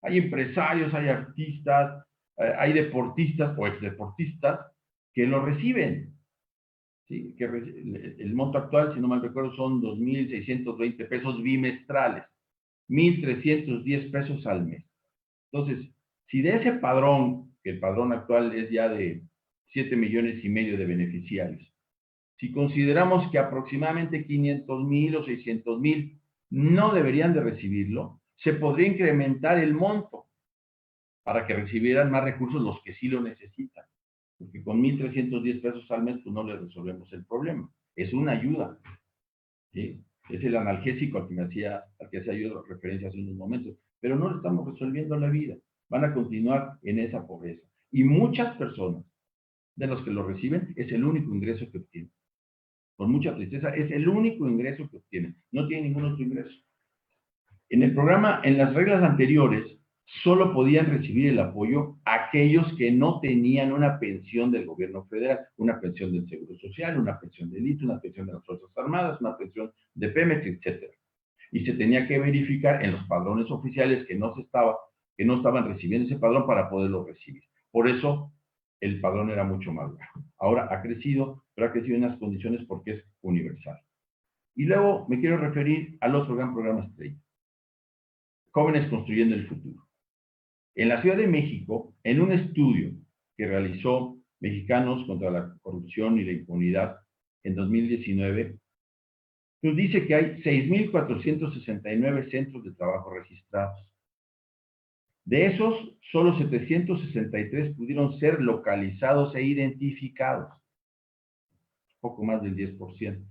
Hay empresarios, hay artistas, hay deportistas o exdeportistas que lo reciben. ¿Sí? Que el monto actual, si no mal recuerdo, son 2.620 pesos bimestrales, 1.310 pesos al mes. Entonces, si de ese padrón, que el padrón actual es ya de 7,5 millones de beneficiarios, si consideramos que aproximadamente 500,000 o 600,000 no deberían de recibirlo, se podría incrementar el monto para que recibieran más recursos los que sí lo necesitan. Porque con 1.310 pesos al mes, pues no le resolvemos el problema. Es una ayuda. ¿Sí? Es el analgésico al que hacía yo referencia hace unos momentos. Pero no le estamos resolviendo la vida. Van a continuar en esa pobreza. Y muchas personas de los que lo reciben es el único ingreso que obtienen. Con mucha tristeza, es el único ingreso que obtienen. No tienen ningún otro ingreso. En el programa, en las reglas anteriores, solo podían recibir el apoyo aquellos que no tenían una pensión del gobierno federal, una pensión del Seguro Social, una pensión del ISSSTE, una pensión de las Fuerzas Armadas, una pensión de Pemex, etc. Y se tenía que verificar en los padrones oficiales que no estaban recibiendo ese padrón para poderlo recibir. Por eso, el padrón era mucho más bajo. Ahora ha crecido, pero ha crecido en las condiciones porque es universal. Y luego me quiero referir al otro gran programa estrella, Jóvenes Construyendo el Futuro. En la Ciudad de México, en un estudio que realizó Mexicanos contra la Corrupción y la Impunidad en 2019, nos dice que hay 6,469 centros de trabajo registrados. De esos, solo 763 pudieron ser localizados e identificados, poco más del 10%.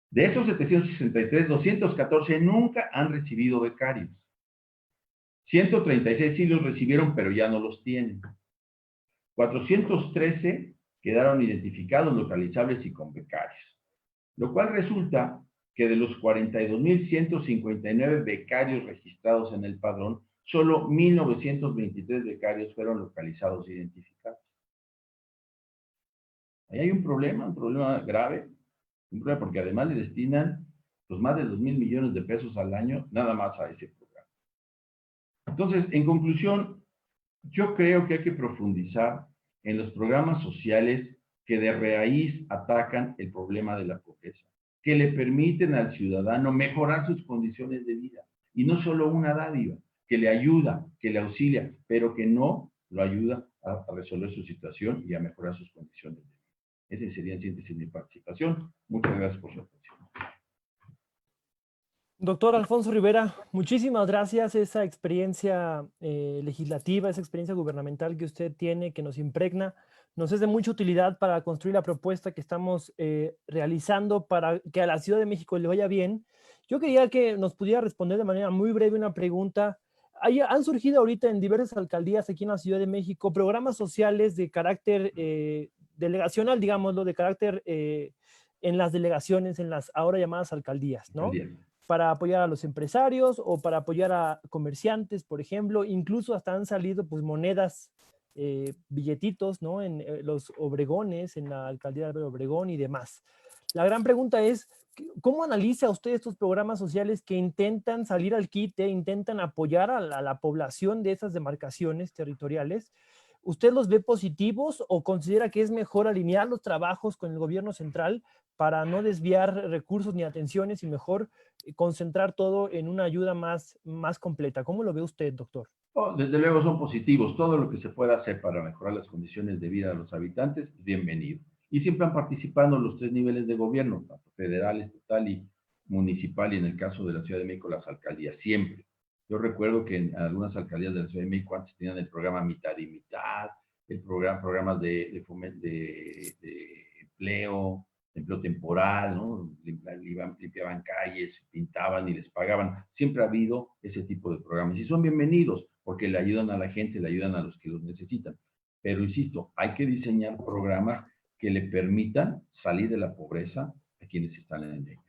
De esos 763, 214 nunca han recibido becarios. 136 sí los recibieron, pero ya no los tienen. 413 quedaron identificados, localizables y con becarios. Lo cual resulta que de los 42,159 becarios registrados en el padrón, solo 1,923 becarios fueron localizados e identificados. Ahí hay un problema grave, un problema porque además le destinan pues, más de 2,000 millones de pesos al año nada más a ese programa. Entonces, en conclusión, yo creo que hay que profundizar en los programas sociales que de raíz atacan el problema de la pobreza, que le permiten al ciudadano mejorar sus condiciones de vida, y no solo una dádiva, que le ayuda, que le auxilia, pero que no lo ayuda a resolver su situación y a mejorar sus condiciones de vida. Ese sería en síntesis mi participación. Muchas gracias por su atención. Doctor Alfonso Rivera, muchísimas gracias. Esa experiencia legislativa, esa experiencia gubernamental que usted tiene, que nos impregna, nos es de mucha utilidad para construir la propuesta que estamos realizando para que a la Ciudad de México le vaya bien. Yo quería que nos pudiera responder de manera muy breve una pregunta. Han surgido ahorita en diversas alcaldías aquí en la Ciudad de México programas sociales de carácter delegacional, digámoslo, de carácter en las delegaciones, en las ahora llamadas alcaldías, ¿no? Para apoyar a los empresarios o para apoyar a comerciantes, por ejemplo. Incluso hasta han salido pues monedas, billetitos, ¿no? En los Obregones, en la alcaldía de Obregón y demás. La gran pregunta es, ¿cómo analiza usted estos programas sociales que intentan salir al quite, intentan apoyar a la población de esas demarcaciones territoriales? ¿Usted los ve positivos o considera que es mejor alinear los trabajos con el gobierno central para no desviar recursos ni atenciones y mejor concentrar todo en una ayuda más completa? ¿Cómo lo ve usted, doctor? Oh, desde luego son positivos. Todo lo que se pueda hacer para mejorar las condiciones de vida de los habitantes, bienvenido. Y siempre han participado los tres niveles de gobierno, tanto federal, estatal y municipal, y en el caso de la Ciudad de México, las alcaldías, siempre. Yo recuerdo que en algunas alcaldías de la Ciudad de México antes tenían el programa mitad y mitad, programas de empleo temporal, ¿no? Limpiaban calles, pintaban y les pagaban. Siempre ha habido ese tipo de programas y son bienvenidos porque le ayudan a la gente, le ayudan a los que los necesitan. Pero insisto, hay que diseñar programas que le permitan salir de la pobreza a quienes están en ella.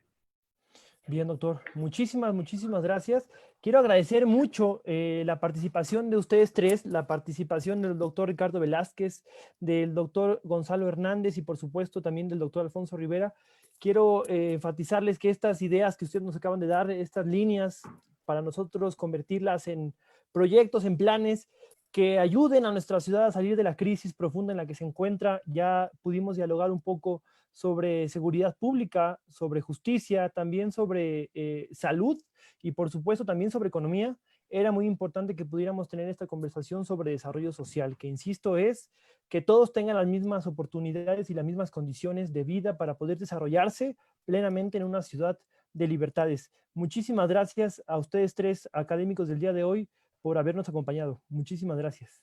Bien, doctor. Muchísimas gracias. Quiero agradecer mucho la participación de ustedes tres, la participación del doctor Ricardo Velázquez, del doctor Gonzalo Hernández y por supuesto también del doctor Alfonso Rivera. Quiero enfatizarles que estas ideas que ustedes nos acaban de dar, estas líneas para nosotros convertirlas en proyectos, en planes que ayuden a nuestra ciudad a salir de la crisis profunda en la que se encuentra. Ya pudimos dialogar un poco sobre seguridad pública, sobre justicia, también sobre salud y por supuesto también sobre economía. Era muy importante que pudiéramos tener esta conversación sobre desarrollo social, que insisto es que todos tengan las mismas oportunidades y las mismas condiciones de vida para poder desarrollarse plenamente en una ciudad de libertades. Muchísimas gracias a ustedes tres académicos del día de hoy por habernos acompañado. Muchísimas gracias.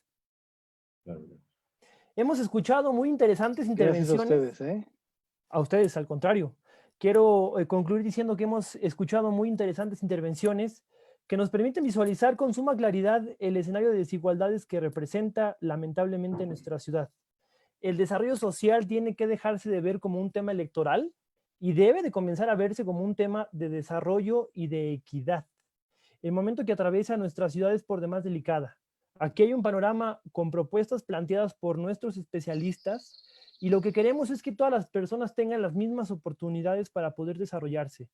Hemos escuchado muy interesantes intervenciones. Gracias a ustedes, A ustedes, al contrario. Quiero concluir diciendo que hemos escuchado muy interesantes intervenciones que nos permiten visualizar con suma claridad el escenario de desigualdades que representa lamentablemente nuestra ciudad. El desarrollo social tiene que dejarse de ver como un tema electoral y debe de comenzar a verse como un tema de desarrollo y de equidad. El momento que atraviesa nuestra ciudad es por demás delicada. Aquí hay un panorama con propuestas planteadas por nuestros especialistas y lo que queremos es que todas las personas tengan las mismas oportunidades para poder desarrollarse.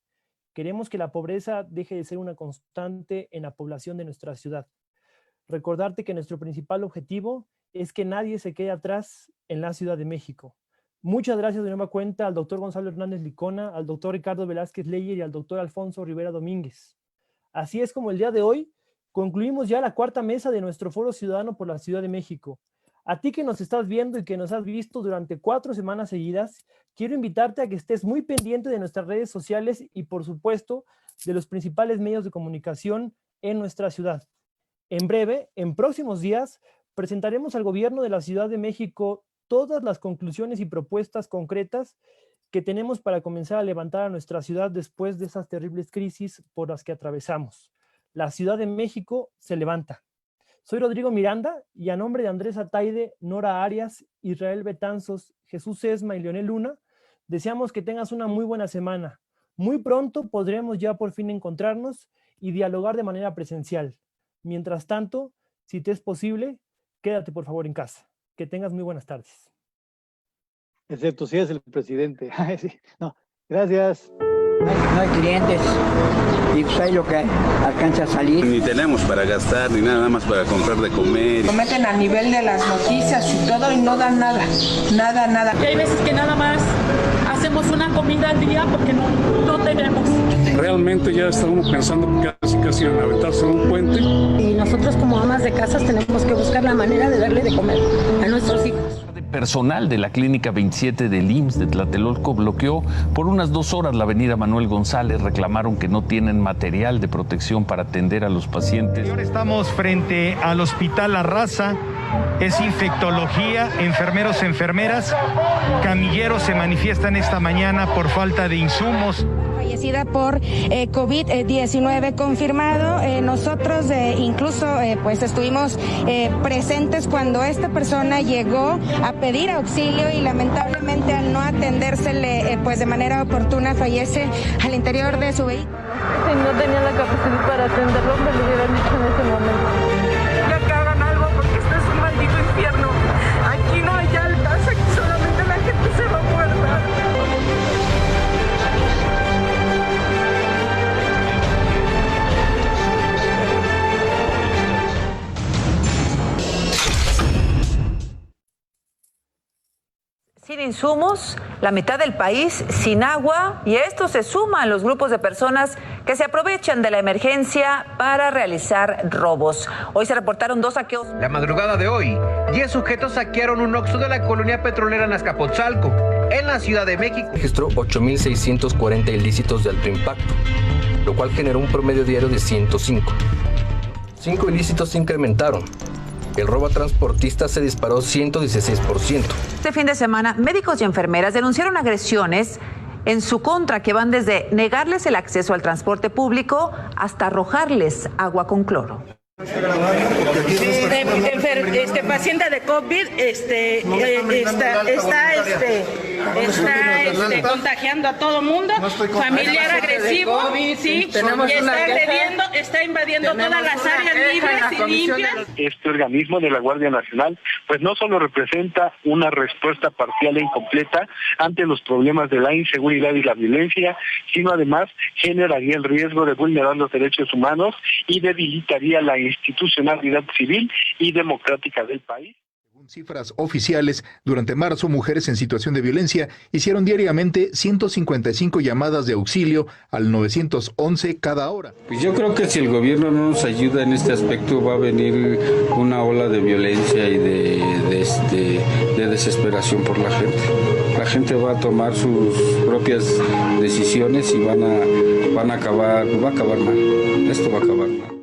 Queremos que la pobreza deje de ser una constante en la población de nuestra ciudad. Recordarte que nuestro principal objetivo es que nadie se quede atrás en la Ciudad de México. Muchas gracias de nueva cuenta al doctor Gonzalo Hernández Licona, al doctor Ricardo Velázquez Leyer y al doctor Alfonso Rivera Domínguez. Así es como el día de hoy concluimos ya la cuarta mesa de nuestro Foro Ciudadano por la Ciudad de México. A ti que nos estás viendo y que nos has visto durante 4 semanas seguidas, quiero invitarte a que estés muy pendiente de nuestras redes sociales y, por supuesto, de los principales medios de comunicación en nuestra ciudad. En breve, en próximos días, presentaremos al gobierno de la Ciudad de México todas las conclusiones y propuestas concretas que tenemos para comenzar a levantar a nuestra ciudad después de esas terribles crisis por las que atravesamos. La Ciudad de México se levanta. Soy Rodrigo Miranda y a nombre de Andrés Ataide, Nora Arias, Israel Betanzos, Jesús Esma y Leonel Luna, deseamos que tengas una muy buena semana. Muy pronto podremos ya por fin encontrarnos y dialogar de manera presencial. Mientras tanto, si te es posible, quédate por favor en casa. Que tengas muy buenas tardes. Excepto si es el presidente. No, gracias. No hay clientes y pues hay lo que alcanza a salir. Ni tenemos para gastar ni nada más para comprar de comer. Lo meten a nivel de las noticias y todo y no dan nada, nada. Y hay veces que nada más hacemos una comida al día porque no tenemos. Realmente ya estamos pensando casi en aventarse un puente. Y nosotros como amas de casas tenemos que buscar la manera de darle de comer a nuestros hijos. Personal de la Clínica 27 del IMSS de Tlatelolco bloqueó por unas 2 horas la avenida Manuel González. Reclamaron que no tienen material de protección para atender a los pacientes. Estamos frente al Hospital La Raza. Es infectología, enfermeros, enfermeras, camilleros se manifiestan esta mañana por falta de insumos. Fallecida por COVID-19 confirmado. Nosotros incluso pues estuvimos presentes cuando esta persona llegó a pedir auxilio y lamentablemente al no atendérsele pues de manera oportuna fallece al interior de su vehículo. Si no tenía la capacidad para atenderlo, me lo hubieran dicho en ese momento. Ya que hagan algo porque esto es un maldito infierno. Aquí no hay altas, aquí solamente la gente se va a muerta. Sin insumos, la mitad del país sin agua, y esto se suma a los grupos de personas que se aprovechan de la emergencia para realizar robos. Hoy se reportaron 2 saqueos. La madrugada de hoy, 10 sujetos saquearon un Oxxo de la colonia petrolera en Azcapotzalco, en la Ciudad de México. Registró 8.640 ilícitos de alto impacto, lo cual generó un promedio diario de 105. 5 ilícitos se incrementaron. El robo a transportistas se disparó 116%. Este fin de semana, médicos y enfermeras denunciaron agresiones en su contra que van desde negarles el acceso al transporte público hasta arrojarles agua con cloro. Paciente de COVID está está contagiando a todo mundo, familiar agresivo, sí, y está invadiendo todas las áreas libres y limpias. Este organismo de la Guardia Nacional, pues no solo representa una respuesta parcial e incompleta ante los problemas de la inseguridad y la violencia, sino además generaría el riesgo de vulnerar los derechos humanos y debilitaría la institucionalidad civil y democrática del país. Según cifras oficiales, durante marzo, mujeres en situación de violencia hicieron diariamente 155 llamadas de auxilio al 911 cada hora. Pues yo creo que si el gobierno no nos ayuda en este aspecto va a venir una ola de violencia y de desesperación por la gente. La gente va a tomar sus propias decisiones y va a acabar mal. Esto va a acabar mal.